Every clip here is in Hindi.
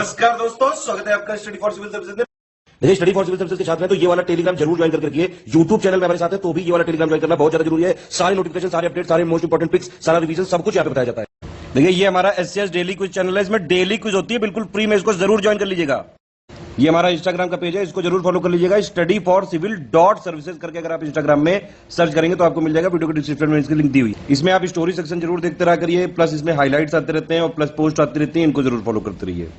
नमस्कार दोस्तों, स्वागत है आपका स्टडी फॉर सिविल सर्विसेज में। देखिए, स्टडी फॉर सिविल सर्विसेज के छात्र हैं तो ये वाला टेलीग्राम जरूर ज्वाइन करके रखिए। यूट्यूब चैनल में हमारे साथ है तो भी ये वाला टेलीग्राम ज्वाइन करना बहुत ज्यादा जरूरी है। सारे नोटिफिकेशन, सारे अपडेट, सारे मोस्ट इंपोर्टेंट पिक्स, सारा रिवीजन सब कुछ यहाँ पे बताया जाता है। देखिए, ये हमारा एससीएस डेली क्विज चैनल है, इसमें डेली क्विज होती है, बिल्कुल फ्री में, इसको जरूर ज्वाइन कर लीजिएगा। ये हमारा इंस्टाग्राम का पेज है, इसको जरूर फॉलो कर लीजिएगा। स्टडी फॉर सिविल .सर्विसेज करके अगर आप इंस्टाग्राम में सर्च करेंगे तो आपको मिल जाएगा। वीडियो के डिस्क्रिप्शन में इसकी लिंक दी हुई। इसमें आप स्टोरी सेक्शन जरूर देखते रहा करिए, प्लस इसमें हाईलाइट्स आते रहते हैं और प्लस पोस्ट आती रहती है, इनको जरूर फॉलो करते रहिए।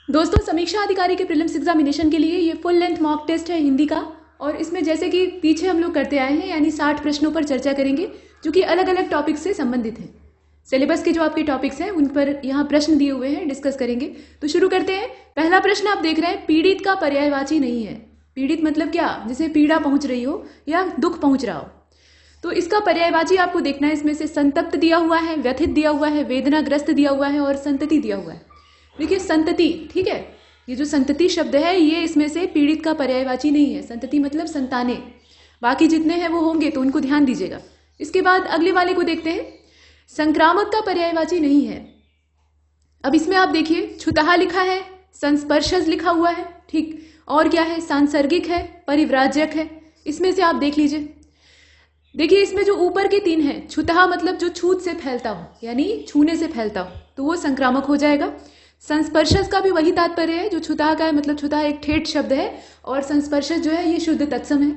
दोस्तों, समीक्षा अधिकारी के प्रीलिम्स एग्जामिनेशन के लिए ये फुल लेंथ मॉक टेस्ट है हिंदी का, और इसमें जैसे कि पीछे हम लोग करते आए हैं, यानी 60 प्रश्नों पर चर्चा करेंगे जो कि अलग अलग टॉपिक से संबंधित हैं। सिलेबस के जो आपके टॉपिक्स हैं उन पर यहाँ प्रश्न दिए हुए हैं, डिस्कस करेंगे। तो शुरू करते हैं। पहला प्रश्न आप देख रहे हैं, पीड़ित का पर्यायवाची नहीं है। पीड़ित मतलब क्या? जिसे पीड़ा पहुंच रही हो या दुख पहुंच रहा हो, तो इसका पर्यायवाची आपको देखना है। इसमें से संतप्त दिया हुआ है, व्यथित दिया हुआ है, वेदनाग्रस्त दिया हुआ है और संतति दिया हुआ है। देखिए, संतति, ठीक है, ये जो संतति शब्द है ये इसमें से पीड़ित का पर्यायवाची नहीं है। संतति मतलब संतानें, बाकी जितने हैं वो होंगे, तो उनको ध्यान दीजिएगा। इसके बाद अगले वाले को देखते हैं, संक्रामक का पर्यायवाची नहीं है। अब इसमें आप देखिए, छुतहा लिखा है, संस्पर्शज लिखा हुआ है, ठीक, और क्या है, सांसर्गिक है, परिव्राजक है। इसमें से आप देख लीजिए। देखिए, इसमें जो ऊपर के 3 हैं, छुतहा मतलब जो छूत से फैलता हो, यानी छूने से फैलता हो, तो वो संक्रामक हो जाएगा। संस्पर्शज का भी वही तात्पर्य है जो छुतहा का है, मतलब छुतहा एक ठेठ शब्द है और संस्पर्शज जो है ये शुद्ध तत्सम है।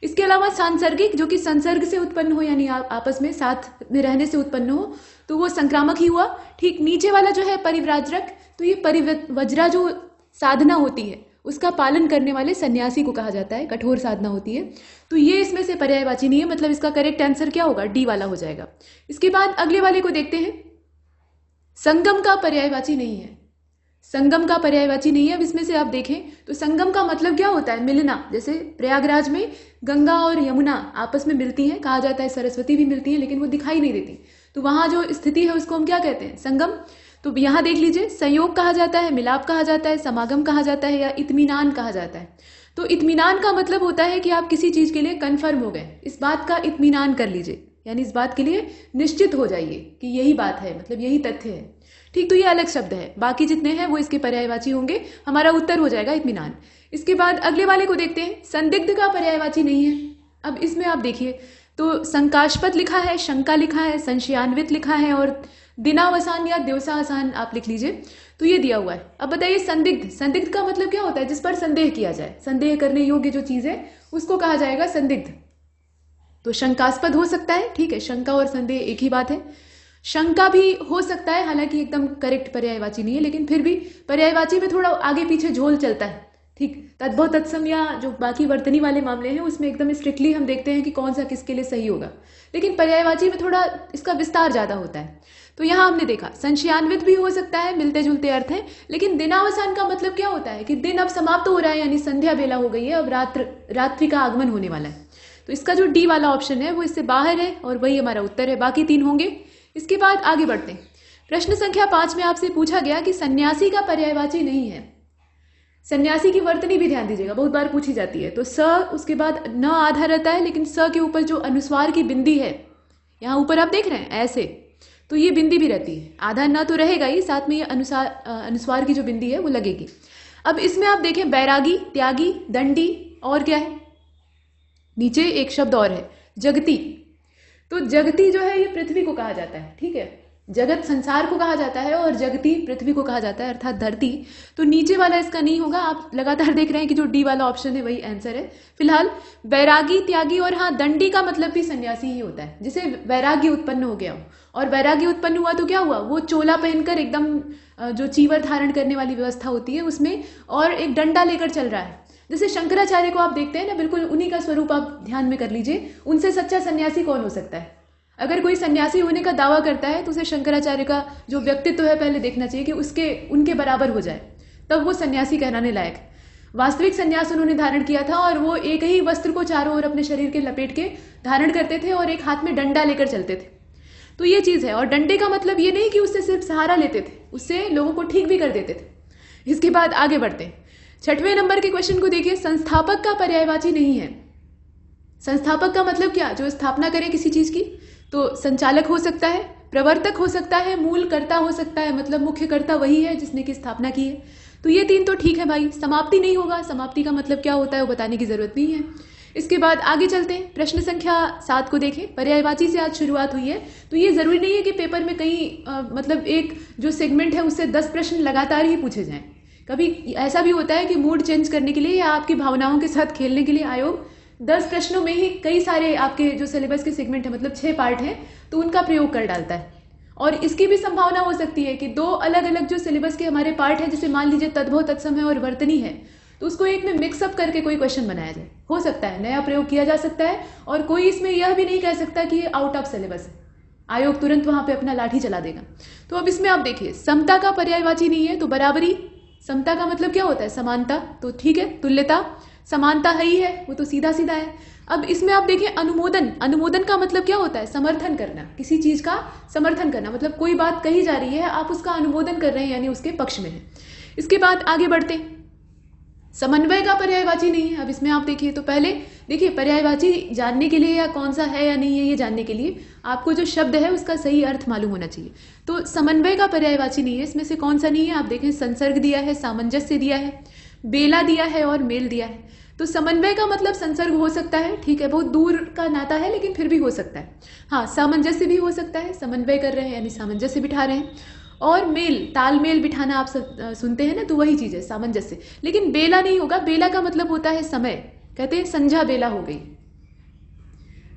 इसके अलावा सांसर्गिक, जो कि संसर्ग से उत्पन्न हो, यानी आपस में साथ में रहने से उत्पन्न हो, तो वो संक्रामक ही हुआ। ठीक नीचे वाला जो है परिव्राजक, तो ये परिवज्रा जो साधना होती है उसका पालन करने वाले सन्यासी को कहा जाता है, कठोर साधना होती है, तो ये इसमें से पर्यायवाची नहीं है। मतलब इसका करेक्ट आंसर क्या होगा? डी वाला हो जाएगा। इसके बाद अगले वाले को देखते हैं, संगम का पर्यायवाची नहीं है। संगम का पर्यायवाची नहीं है। अब इसमें से आप देखें तो संगम का मतलब क्या होता है? मिलना। जैसे प्रयागराज में गंगा और यमुना आपस में मिलती हैं, कहा जाता है सरस्वती भी मिलती है, लेकिन वो दिखाई नहीं देती, तो वहां जो स्थिति है उसको हम क्या कहते हैं? संगम। तो यहाँ देख लीजिए, संयोग कहा जाता है, मिलाप कहा जाता है, समागम कहा जाता है या इत्मीनान कहा जाता है। तो इत्मीनान का मतलब होता है कि आप किसी चीज के लिए कन्फर्म हो गए, इस बात का इत्मीनान कर लीजिए, यानी इस बात के लिए निश्चित हो जाइए कि यही बात है, मतलब यही तथ्य है, ठीक। तो ये अलग शब्द है, बाकी जितने हैं वो इसके पर्यायवाची होंगे। हमारा उत्तर हो जाएगा इत्मीनान। इसके बाद अगले वाले को देखते हैं, संदिग्ध का पर्यायवाची नहीं है। अब इसमें आप देखिए तो शंकास्पद लिखा है, शंका लिखा है, संशयान्वित लिखा है और दिनावसान या दिवसावसान आप लिख लीजिए, तो ये दिया हुआ है। अब बताइए, संदिग्ध, संदिग्ध का मतलब क्या होता है? जिस पर संदेह किया जाए, संदेह करने योग्य जो चीज है उसको कहा जाएगा संदिग्ध। तो शंकास्पद हो सकता है, ठीक है, शंका और संदेह एक ही बात है। शंका भी हो सकता है, हालांकि एकदम करेक्ट पर्यायवाची नहीं है, लेकिन फिर भी पर्यायवाची में थोड़ा आगे पीछे झोल चलता है, ठीक। तद्भव तत्सम या जो बाकी वर्तनी वाले मामले हैं उसमें एकदम स्ट्रिक्टली हम देखते हैं कि कौन सा किसके लिए सही होगा, लेकिन पर्यायवाची में थोड़ा इसका विस्तार ज्यादा होता है। तो यहाँ हमने देखा संशयान्वित भी हो सकता है, मिलते जुलते अर्थ है, लेकिन दिनावसान का मतलब क्या होता है कि दिन अब समाप्त हो रहा है, यानी संध्या बेला हो गई है, अब रात्रि का आगमन होने वाला है। तो इसका जो डी वाला ऑप्शन है वो इससे बाहर है और वही हमारा उत्तर है, बाकी 3 होंगे। इसके बाद आगे बढ़ते हैं। प्रश्न संख्या 5 में आपसे पूछा गया कि सन्यासी का पर्यायवाची नहीं है। सन्यासी की वर्तनी भी ध्यान दीजिएगा, बहुत बार पूछी जाती है। तो स, उसके बाद न आधा रहता है, लेकिन स के ऊपर जो अनुस्वार की बिंदी है, यहाँ ऊपर आप देख रहे हैं ऐसे, तो ये बिंदी भी रहती है। आधा न तो रहेगा ही, साथ में ये अनुस्वार की जो बिंदी है वो लगेगी। अब इसमें आप देखें, बैरागी, त्यागी, दंडी और क्या है, नीचे एक शब्द और है, जगती। तो जगती जो है ये पृथ्वी को कहा जाता है, ठीक है, जगत संसार को कहा जाता है और जगती पृथ्वी को कहा जाता है, अर्थात धरती। तो नीचे वाला इसका नहीं होगा। आप लगातार देख रहे हैं कि जो डी वाला ऑप्शन है वही आंसर है। फिलहाल बैरागी, त्यागी और हाँ दंडी का मतलब भी सन्यासी ही होता है, जिसे वैराग्य उत्पन्न हो गया हो। और वैराग्य उत्पन्न हुआ तो क्या हुआ? वो चोला पहनकर एकदम जो चीवर धारण करने वाली व्यवस्था होती है उसमें, और एक डंडा लेकर चल रहा है। जैसे शंकराचार्य को आप देखते हैं ना, बिल्कुल उन्हीं का स्वरूप आप ध्यान में कर लीजिए। उनसे सच्चा सन्यासी कौन हो सकता है? अगर कोई सन्यासी होने का दावा करता है तो उसे शंकराचार्य का जो व्यक्तित्व है पहले देखना चाहिए कि उनके बराबर हो जाए, तब वो सन्यासी कहलाने लायक। वास्तविक सन्यास उन्होंने धारण किया था और वो एक ही वस्त्र को चारों ओर अपने शरीर के लपेट के धारण करते थे और एक हाथ में डंडा लेकर चलते थे। तो ये चीज है। और डंडे का मतलब ये नहीं कि उससे सिर्फ सहारा लेते थे, उससे लोगों को ठीक भी कर देते थे। इसके बाद आगे बढ़ते हैं। 6वें नंबर के क्वेश्चन को देखिए, संस्थापक का पर्यायवाची नहीं है। संस्थापक का मतलब क्या? जो स्थापना करे किसी चीज की। तो संचालक हो सकता है, प्रवर्तक हो सकता है, मूल कर्ता हो सकता है, मतलब मुख्य कर्ता वही है जिसने की स्थापना की है। तो ये 3 तो ठीक है भाई। समाप्ति नहीं होगा, समाप्ति का मतलब क्या होता है वो बताने की जरूरत नहीं है। इसके बाद आगे चलते हैं, प्रश्न संख्या 7 को देखें। पर्यायवाची से आज शुरुआत हुई है, तो ये जरूरी नहीं है कि पेपर में कहीं मतलब एक जो सेगमेंट है उससे 10 प्रश्न लगातार ही पूछे जाएं। कभी ऐसा भी होता है कि मूड चेंज करने के लिए या आपकी भावनाओं के साथ खेलने के लिए आयोग 10 प्रश्नों में ही कई सारे आपके जो सिलेबस के सेगमेंट है, मतलब 6 पार्ट हैं, तो उनका प्रयोग कर डालता है। और इसकी भी संभावना हो सकती है कि 2 अलग अलग जो सिलेबस के हमारे पार्ट हैं, जैसे मान लीजिए तद्भव, तत्समय और वर्तनी है, तो उसको एक में मिक्सअप करके कोई क्वेश्चन बनाया जाए। हो सकता है, नया प्रयोग किया जा सकता है, और कोई इसमें यह भी नहीं कह सकता कि ये आउट ऑफ सिलेबस है। आयोग तुरंत वहां पे अपना लाठी चला देगा। तो अब इसमें आप देखिए, समता का पर्यायवाची नहीं है तो बराबरी। समता का मतलब क्या होता है? समानता, तो ठीक है। तुल्यता, समानता है ही है, वो तो सीधा सीधा है। अब इसमें आप देखिए अनुमोदन। अनुमोदन का मतलब क्या होता है? समर्थन करना, किसी चीज का समर्थन करना, मतलब कोई बात कही जा रही है, आप उसका अनुमोदन कर रहे हैं, यानी उसके पक्ष में है। इसके बाद आगे बढ़ते हैं, समन्वय का पर्यायवाची नहीं है। अब इसमें आप देखिए, तो पहले देखिए पर्यायवाची जानने के लिए या कौन सा है या नहीं है ये जानने के लिए आपको जो शब्द है उसका सही अर्थ मालूम होना चाहिए। तो समन्वय का पर्यायवाची नहीं है। इसमें से कौन सा नहीं है? आप देखें, संसर्ग दिया है, सामंजस्य दिया है, बेला दिया है और मेल दिया है। तो समन्वय का मतलब संसर्ग हो सकता है, ठीक है, बहुत दूर का नाता है लेकिन फिर भी हो सकता है। हाँ, सामंजस्य भी हो सकता है, समन्वय कर रहे हैं यानी सामंजस्य बिठा रहे हैं। और मेल, तालमेल बिठाना आप सुनते हैं ना, तो वही चीज है सामंजस्य। लेकिन बेला नहीं होगा। बेला का मतलब होता है समय, कहते हैं संध्या बेला हो गई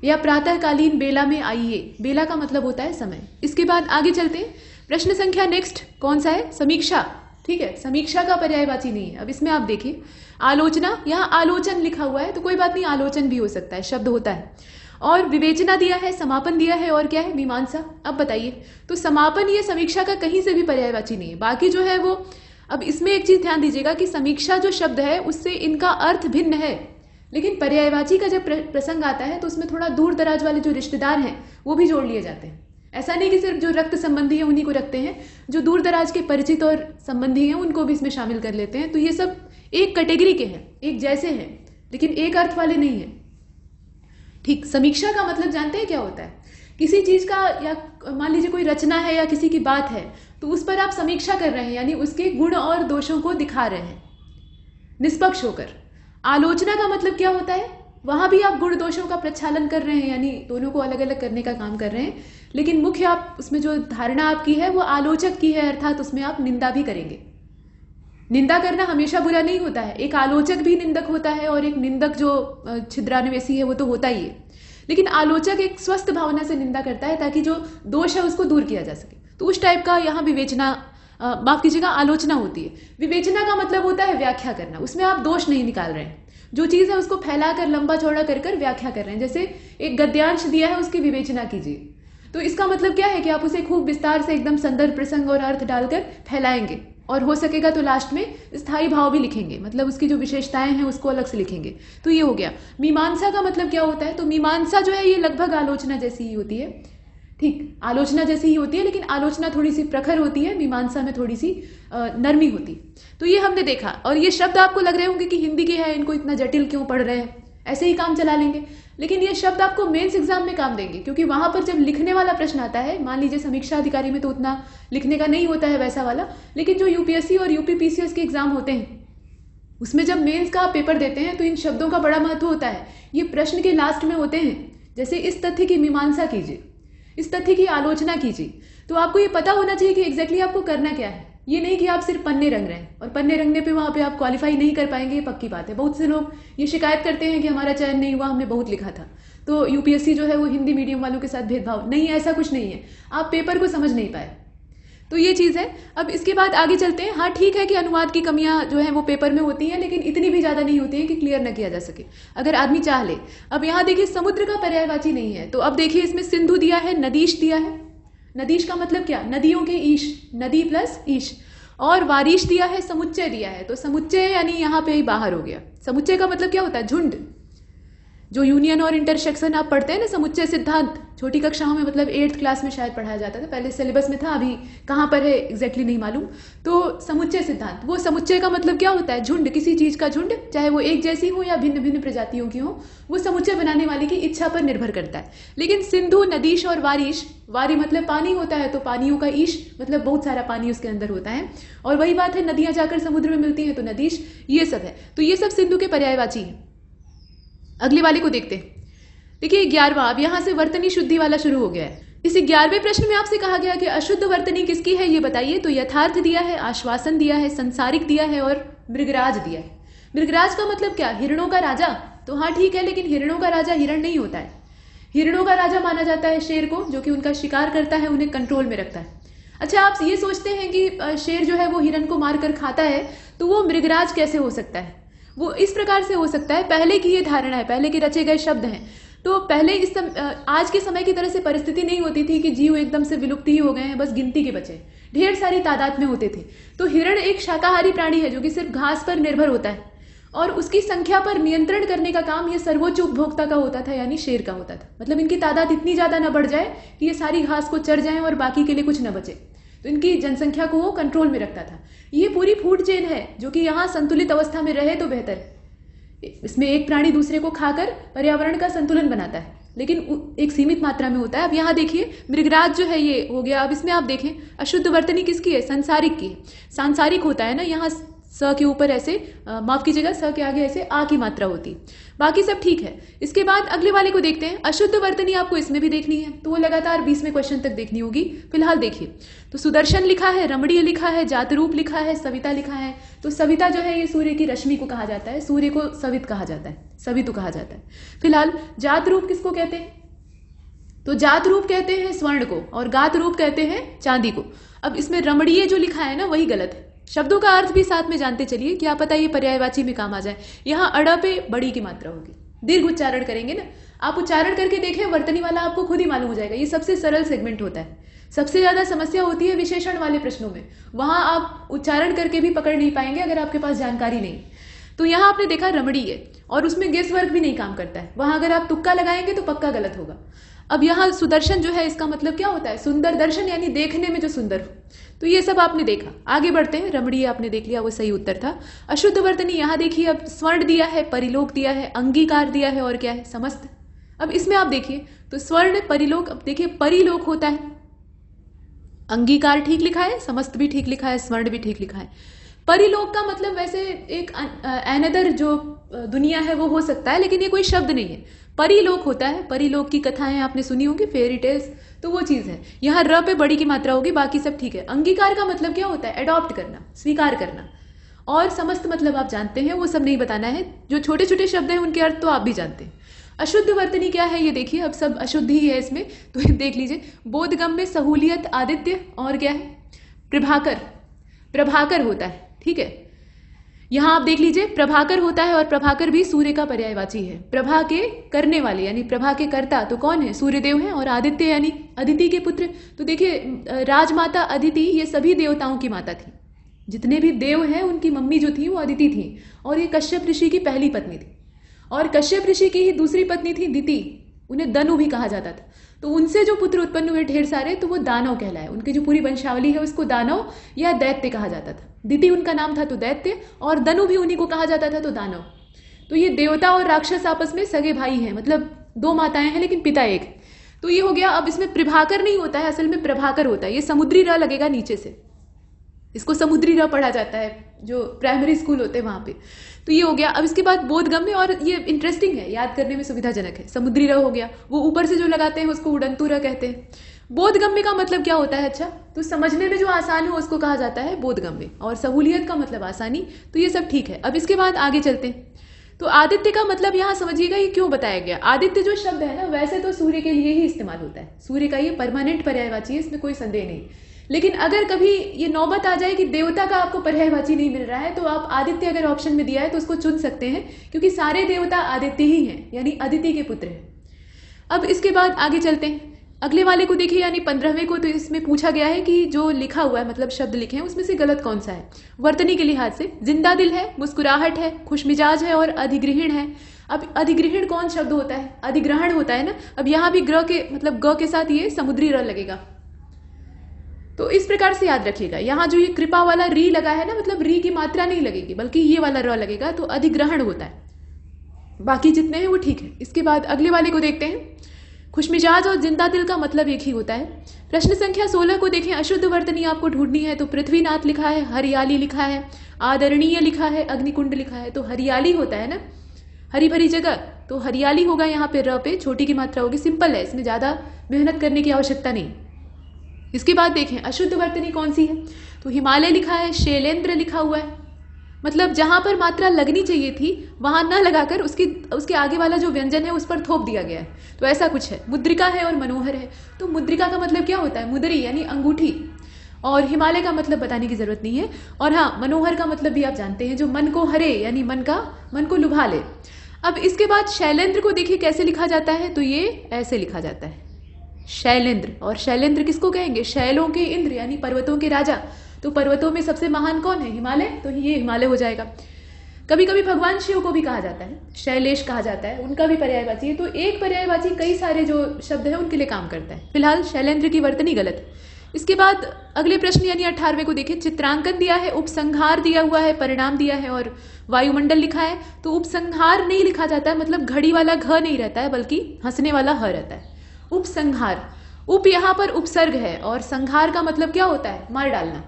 या प्रातःकालीन बेला में आइए, बेला का मतलब होता है समय। इसके बाद आगे चलते हैं, प्रश्न संख्या नेक्स्ट कौन सा है? समीक्षा, ठीक है। समीक्षा का पर्यायवाची नहीं है। अब इसमें आप देखिए, आलोचना, यहाँ आलोचन लिखा हुआ है तो कोई बात नहीं, आलोचन भी हो सकता है, शब्द होता है। और विवेचना दिया है, समापन दिया है, और क्या है? मीमांसा। अब बताइए, तो समापन ये समीक्षा का कहीं से भी पर्यायवाची नहीं है। बाकी जो है वो, अब इसमें एक चीज ध्यान दीजिएगा कि समीक्षा जो शब्द है उससे इनका अर्थ भिन्न है, लेकिन पर्यायवाची का जब प्रसंग आता है तो उसमें थोड़ा दूर दराज वाले जो रिश्तेदार हैं वो भी जोड़ लिए जाते हैं। ऐसा नहीं कि सिर्फ जो रक्त संबंधी है उन्हीं को रखते हैं, जो दूर दराज के परिचित और संबंधी हैं उनको भी इसमें शामिल कर लेते हैं। तो ये सब एक कैटेगरी के हैं, एक जैसे हैं, लेकिन एक अर्थ वाले नहीं है। ठीक, समीक्षा का मतलब जानते हैं क्या होता है? किसी चीज का, या मान लीजिए कोई रचना है या किसी की बात है, तो उस पर आप समीक्षा कर रहे हैं, यानी उसके गुण और दोषों को दिखा रहे हैं निष्पक्ष होकर। आलोचना का मतलब क्या होता है? वहां भी आप गुण दोषों का प्रक्षालन कर रहे हैं, यानी दोनों को अलग अलग करने का काम कर रहे हैं, लेकिन मुख्य आप उसमें जो धारणा आपकी है वो आलोचक की है, अर्थात उसमें आप निंदा भी करेंगे। निंदा करना हमेशा बुरा नहीं होता है, एक आलोचक भी निंदक होता है और एक निंदक जो छिद्रान्वेषी है वो तो होता ही है, लेकिन आलोचक एक स्वस्थ भावना से निंदा करता है ताकि जो दोष है उसको दूर किया जा सके। तो उस टाइप का यहाँ विवेचना, माफ कीजिएगा, आलोचना होती है। विवेचना का मतलब होता है व्याख्या करना, उसमें आप दोष नहीं निकाल रहे हैं, जो चीज है उसको फैलाकर लंबा चौड़ा कर व्याख्या कर रहे हैं। जैसे एक गद्यांश दिया है, उसकी विवेचना कीजिए, तो इसका मतलब क्या है कि आप उसे खूब विस्तार से एकदम संदर्भ, प्रसंग और अर्थ डालकर फैलाएंगे, और हो सकेगा तो लास्ट में स्थायी भाव भी लिखेंगे, मतलब उसकी जो विशेषताएं हैं उसको अलग से लिखेंगे। तो ये हो गया। मीमांसा का मतलब क्या होता है? तो मीमांसा जो है ये लगभग आलोचना जैसी ही होती है, ठीक, आलोचना जैसी ही होती है, लेकिन आलोचना थोड़ी सी प्रखर होती है, मीमांसा में थोड़ी सी नरमी होती है। तो ये हमने देखा, और ये शब्द आपको लग रहे होंगे कि हिंदी के हैं, इनको इतना जटिल क्यों पढ़ रहे हैं, ऐसे ही काम चला लेंगे, लेकिन ये शब्द आपको मेंस एग्जाम में काम देंगे, क्योंकि वहां पर जब लिखने वाला प्रश्न आता है, मान लीजिए समीक्षा अधिकारी में तो उतना लिखने का नहीं होता है वैसा वाला, लेकिन जो यूपीएससी और यूपीपीसीएस के एग्जाम होते हैं उसमें जब मेंस का पेपर देते हैं तो इन शब्दों का बड़ा महत्व होता है। ये प्रश्न के लास्ट में होते हैं, जैसे इस तथ्य की मीमांसा कीजिए, इस तथ्य की आलोचना कीजिए। तो आपको ये पता होना चाहिए कि एग्जैक्टली आपको करना क्या है, ये नहीं कि आप सिर्फ पन्ने रंग रहे हैं, और पन्ने रंगने पे वहां पे आप क्वालिफाई नहीं कर पाएंगे, ये पक्की बात है। बहुत से लोग ये शिकायत करते हैं कि हमारा चयन नहीं हुआ, हमने बहुत लिखा था। तो यूपीएससी जो है वो हिंदी मीडियम वालों के साथ भेदभाव नहीं, ऐसा कुछ नहीं है, आप पेपर को समझ नहीं पाए, तो ये चीज है। अब इसके बाद आगे चलते हैं। हाँ ठीक है कि अनुवाद की कमियां जो है वो पेपर में होती हैं, लेकिन इतनी भी ज्यादा नहीं होती है कि क्लियर न किया जा सके, अगर आदमी चाह ले। अब यहाँ देखिए, समुद्र का पर्यायवाची नहीं है, तो अब देखिए इसमें सिंधु दिया है, नदीश दिया है। नदीश का मतलब क्या? नदियों के ईश, नदी प्लस ईश। और वारिश दिया है, समुच्चय दिया है, तो समुच्चय यानी यहाँ पे ही बाहर हो गया। समुच्चय का मतलब क्या होता है? झुंड। जो यूनियन और इंटरसेक्शन आप पढ़ते हैं ना, समुच्चय सिद्धांत, छोटी कक्षाओं में, मतलब 8th क्लास में शायद पढ़ाया जाता था, पहले सिलेबस में था, अभी कहाँ पर है एग्जैक्टली नहीं मालूम। तो समुच्चय सिद्धांत, वो समुच्चय का मतलब क्या होता है? झुंड, किसी चीज का झुंड, चाहे वो एक जैसी हो या भिन्न भिन्न प्रजातियों की हो, वो समुच्चय बनाने वाले की इच्छा पर निर्भर करता है। लेकिन सिंधु, नदीश और वारिश, वारी मतलब पानी होता है, तो पानियों का ईश मतलब बहुत सारा पानी उसके अंदर होता है, और वही बात है नदियां जाकर समुद्र में मिलती हैं तो नदीश, ये सब है। तो ये सब सिंधु के पर्यायवाची है। अगले वाले को देखते हैं। देखिए 11वां, अब यहां से वर्तनी शुद्धि वाला शुरू हो गया है। इस 11वें प्रश्न में आपसे कहा गया कि अशुद्ध वर्तनी किसकी है ये बताइए। तो यथार्थ दिया है, आश्वासन दिया है, संसारिक दिया है और मृगराज दिया है। मृगराज का मतलब क्या? हिरणों का राजा। तो हाँ ठीक है, लेकिन हिरणों का राजा हिरण नहीं होता है। हिरणों का राजा माना जाता है शेर को, जो कि उनका शिकार करता है, उन्हें कंट्रोल में रखता है। अच्छा, आप ये सोचते हैं कि शेर जो है वो हिरण को मारकर खाता है, तो वो मृगराज कैसे हो सकता है? वो इस प्रकार से हो सकता है, पहले की ये धारणा है, पहले के रचे गए शब्द हैं। तो पहले आज के समय की तरह से परिस्थिति नहीं होती थी कि जीव एकदम से विलुप्त ही हो गए हैं, बस गिनती के बचे, ढेर सारी तादाद में होते थे। तो हिरण एक शाकाहारी प्राणी है जो कि सिर्फ घास पर निर्भर होता है, और उसकी संख्या पर नियंत्रण करने का काम ये सर्वोच्च उपभोक्ता का होता था, यानी शेर का होता था। मतलब इनकी तादाद इतनी ज्यादा न बढ़ जाए कि ये सारी घास को चर जाएं और बाकी के लिए कुछ न बचे, तो इनकी जनसंख्या को वो कंट्रोल में रखता था। ये पूरी फूड चेन है जो कि यहाँ संतुलित अवस्था में रहे तो बेहतर है। इसमें एक प्राणी दूसरे को खाकर पर्यावरण का संतुलन बनाता है, लेकिन एक सीमित मात्रा में होता है। अब यहाँ देखिए मृगराज जो है ये हो गया। अब इसमें आप देखें अशुद्ध वर्तनी किसकी है? सांसारिक की है। सांसारिक होता है ना, यहाँ स के ऊपर ऐसे माफ कीजिएगा, स के आगे ऐसे आ की मात्रा होती, बाकी सब ठीक है। इसके बाद अगले वाले को देखते हैं। अशुद्ध वर्तनी आपको इसमें भी देखनी है, तो वो लगातार 20वें क्वेश्चन तक देखनी होगी। फिलहाल देखिए, तो सुदर्शन लिखा है, रमणीय लिखा है, जातरूप लिखा है, सविता लिखा है। तो सविता जो है ये सूर्य की रश्मि को कहा जाता है, सूर्य को सवित कहा जाता है, सवितु कहा जाता है। फिलहाल जात रूप किसको कहते हैं? तो जात रूप कहते हैं स्वर्ण को, और गात रूप कहते हैं चांदी को। अब इसमें रमणीय जो लिखा है ना वही गलत है। शब्दों का अर्थ भी साथ में जानते चलिए, क्या पता ये पर्यायवाची में काम आ जाए। यहाँ अड़ पे बड़ी की मात्रा होगी, दीर्घ उच्चारण करेंगे ना, आप उच्चारण करके देखें, वर्तनी वाला आपको खुद ही मालूम हो जाएगा। ये सबसे सरल सेगमेंट होता है। सबसे ज्यादा समस्या होती है विशेषण वाले प्रश्नों में, वहां आप उच्चारण करके भी पकड़ नहीं पाएंगे अगर आपके पास जानकारी नहीं। तो यहाँ आपने देखा रमणीय, और उसमें गेस वर्क भी नहीं काम करता है, वहां अगर आप तुक्का लगाएंगे तो पक्का गलत होगा। अब यहाँ सुदर्शन जो है इसका मतलब क्या होता है? सुंदर दर्शन, यानी देखने में जो सुंदर हो। तो ये सब आपने देखा। आगे बढ़ते हैं। रमणीय आपने देख लिया, वो सही उत्तर था। अशुद्ध वर्तनी यहाँ देखिए, अब स्वर्ण दिया है, परिलोक दिया है, अंगीकार दिया है, और क्या है? समस्त। अब इसमें आप देखिए तो स्वर्ण परिलोक, अब देखिए परिलोक होता है, अंगीकार ठीक लिखा है, समस्त भी ठीक लिखा है, स्वर्ण भी ठीक लिखा है। परिलोक का मतलब वैसे एक अनदर जो दुनिया है वो हो सकता है, लेकिन ये कोई शब्द नहीं है। परिलोक होता है, परिलोक की कथाएं आपने सुनी होंगी, फेयरी टेल्स, तो वो चीज है। यहाँ र पे बड़ी की मात्रा होगी, बाकी सब ठीक है। अंगीकार का मतलब क्या होता है? एडॉप्ट करना, स्वीकार करना। और समस्त मतलब आप जानते हैं, वो सब नहीं बताना है। जो छोटे छोटे शब्द हैं उनके अर्थ तो आप भी जानते हैं। अशुद्ध वर्तनी क्या है ये देखिए, अब सब अशुद्ध ही है इसमें, तो देख लीजिए। बोधगम में सहूलियत, आदित्य, और क्या है? प्रभाकर, प्रभाकर होता है, ठीक है। यहां आप देख लीजिए प्रभाकर होता है, और प्रभाकर भी सूर्य का पर्यायवाची है। प्रभा के करने वाले यानी प्रभा के कर्ता तो कौन है? सूर्यदेव है, और आदित्य यानी अदिति के पुत्र। तो देखिए राजमाता अदिति ये सभी देवताओं की माता थी। जितने भी देव हैं उनकी मम्मी जो थी वो अदिति थी, और ये कश्यप ऋषि की पहली पत्नी थी, और कश्यप ऋषि की ही दूसरी पत्नी थी दिति, उन्हें दनु भी कहा जाता था। तो उनसे जो पुत्र उत्पन्न हुए ढेर सारे, तो वो दानव कहलाए। उनकी जो पूरी वंशावली है उसको दानव या दैत्य कहा जाता था। दिति उनका नाम था तो दैत्य, और दनु भी उन्हीं को कहा जाता था तो दानव। तो ये देवता और राक्षस आपस में सगे भाई हैं, मतलब दो माताएं हैं लेकिन पिता एक। तो ये हो गया। अब इसमें प्रभाकर नहीं होता है, असल में प्रभाकर होता है। ये समुद्री र लगेगा नीचे से, इसको समुद्री र पढ़ा जाता है जो प्राइमरी स्कूल होते हैं वहां पे। तो ये हो गया। अब इसके बाद बोधगम्य, और ये इंटरेस्टिंग है, याद करने में सुविधाजनक है। समुद्री र हो गया, वो ऊपर से जो लगाते हैं उसको उड़ंतू र कहते हैं। बोधगम्य का मतलब क्या होता है? अच्छा, तो समझने में जो आसान हो उसको कहा जाता है बोधगम्य, और सहूलियत का मतलब आसानी। तो ये सब ठीक है। अब इसके बाद आगे चलते हैं। तो आदित्य का मतलब यहाँ समझिएगा ये क्यों बताया गया। आदित्य जो शब्द है ना, वैसे तो सूर्य के लिए ही इस्तेमाल होता है, सूर्य का ये परमानेंट पर्यायवाची है, इसमें कोई संदेह नहीं। लेकिन अगर कभी ये नौबत आ जाए कि देवता का आपको पर्यायवाची नहीं मिल रहा है, तो आप आदित्य अगर ऑप्शन में दिया है तो उसको चुन सकते हैं, क्योंकि सारे देवता आदित्य ही हैं, यानी अदिति के पुत्र हैं। अब इसके बाद आगे चलते हैं। अगले वाले को देखिए यानी 15वें को, तो इसमें पूछा गया है कि जो लिखा हुआ है मतलब शब्द लिखे हैं उसमें से गलत कौन सा है वर्तनी के लिहाज से। जिंदा दिल है, मुस्कुराहट है, खुशमिजाज है और अधिग्रहण है। अब अधिग्रहण कौन शब्द होता है? अधिग्रहण होता है ना। अब यहाँ भी ग्र के मतलब ग के साथ ये समुद्री र लगेगा, तो इस प्रकार से याद रखिएगा। यहाँ जो ये कृपा वाला री लगा है ना, मतलब री की मात्रा नहीं लगेगी बल्कि ये वाला र लगेगा, तो अधिग्रहण होता है। बाकी जितने हैं वो ठीक है। इसके बाद अगले वाले को देखते हैं। खुशमिजाज और जिंदा दिल का मतलब एक ही होता है। प्रश्न संख्या 16 को देखें। अशुद्ध वर्तनी आपको ढूंढनी है, तो पृथ्वीनाथ लिखा है, हरियाली लिखा है, आदरणीय लिखा है, अग्निकुंड लिखा है, तो हरियाली होता है ना, हरी भरी जगह, तो हरियाली होगा। यहाँ पे र पे छोटी की मात्रा होगी। सिंपल है, इसमें ज्यादा मेहनत करने की आवश्यकता नहीं। इसके बाद देखें अशुद्ध वर्तनी कौन सी है, तो हिमालय लिखा है, शैलेंद्र लिखा हुआ है, मतलब जहां पर मात्रा लगनी चाहिए थी वहां न लगाकर उसके आगे वाला जो व्यंजन है उस पर थोप दिया गया है, तो ऐसा कुछ है। मुद्रिका है और मनोहर है, तो मुद्रिका का मतलब क्या होता है? मुदरी यानी अंगूठी, और हिमालय का मतलब बताने की जरूरत नहीं है। और हाँ, मनोहर का मतलब भी आप जानते हैं, जो मन को हरे यानी मन को लुभा ले। अब इसके बाद शैलेंद्र को देखिए कैसे लिखा जाता है, तो ये ऐसे लिखा जाता है शैलेंद्र। और शैलेंद्र किसको कहेंगे? शैलों के इंद्र यानी पर्वतों के राजा। तो पर्वतों में सबसे महान कौन है? हिमालय, तो ये हिमालय हो जाएगा। कभी कभी भगवान शिव को भी कहा जाता है, शैलेश कहा जाता है, उनका भी पर्यायवाची है। तो एक पर्यायवाची कई सारे जो शब्द है उनके लिए काम करता है। फिलहाल शैलेंद्र की वर्तनी गलत है। इसके बाद अगले प्रश्न यानी 18वें को देखिए। चित्रांकन दिया है, उपसंहार दिया हुआ है, परिणाम दिया है और वायुमंडल लिखा है। तो उपसंहार नहीं लिखा जाता है, मतलब घड़ी वाला घ नहीं रहता है बल्कि हंसने वाला ह रहता है। उपसंहार, उप यहाँ पर उपसर्ग है और संहार का मतलब क्या होता है? मार डालना,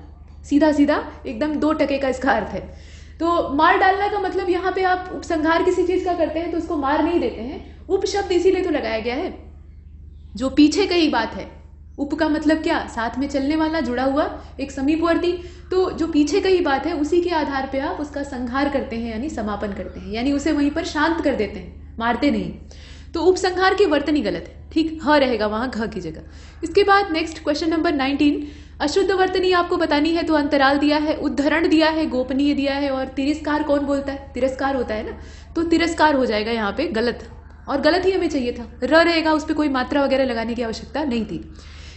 सीधा सीधा एकदम 2 टके का इसका अर्थ है। तो मार डालना का मतलब यहाँ पे आप उपसंहार किसी चीज का करते हैं तो उसको मार नहीं देते हैं। उप शब्द इसीलिए तो लगाया गया है, जो पीछे कही बात है। उप का मतलब क्या? साथ में चलने वाला, जुड़ा हुआ, एक समीपवर्ती। तो जो पीछे कही बात है उसी के आधार पे आप उसका संहार करते हैं यानी समापन करते हैं, यानी उसे वहीं पर शांत कर देते हैं, मारते नहीं। तो उपसंहार की वर्तनी गलत है, ठीक, ह रहेगा वहां घ की जगह। इसके बाद नेक्स्ट क्वेश्चन नंबर 19। अशुद्ध वर्तनी आपको बतानी है, तो अंतराल दिया है, उद्धरण दिया है, गोपनीय दिया है और तिरस्कार कौन बोलता है? तिरस्कार होता है ना, तो तिरस्कार हो जाएगा यहाँ पे गलत, और गलत ही हमें चाहिए था, र रहेगा, उस पर कोई मात्रा वगैरह लगाने की आवश्यकता नहीं थी।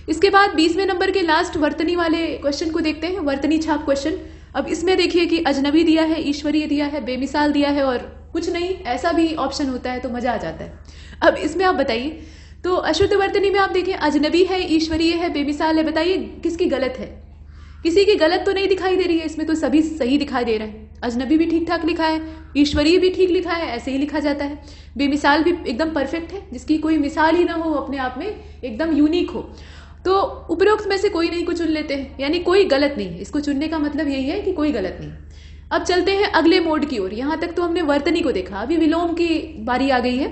इसके बाद 20वें नंबर के लास्ट वर्तनी वाले क्वेश्चन को देखते हैं, वर्तनी छाप क्वेश्चन। अब इसमें देखिए कि अजनबी दिया है, ईश्वरीय दिया है, बेमिसाल दिया है और कुछ नहीं, ऐसा भी ऑप्शन होता है तो मजा आ जाता है। अब इसमें आप बताइए, तो अशुद्ध वर्तनी में आप देखिए अजनबी है, ईश्वरीय है, बेमिसाल है, बताइए किसकी गलत है? किसी की गलत तो नहीं दिखाई दे रही है, इसमें तो सभी सही दिखाई दे रहे हैं। अजनबी भी ठीक ठाक लिखा है, ईश्वरीय भी ठीक लिखा है, ऐसे ही लिखा जाता है। बेमिसाल भी एकदम परफेक्ट है, जिसकी कोई मिसाल ही ना हो, अपने आप में एकदम यूनिक हो। तो उपरोक्त में से कोई नहीं को चुन लेते हैं, यानी कोई गलत नहीं है। इसको चुनने का मतलब यही है कि कोई गलत नहीं। अब चलते हैं अगले मोड की ओर। यहाँ तक तो हमने वर्तनी को देखा, अभी विलोम की बारी आ गई है।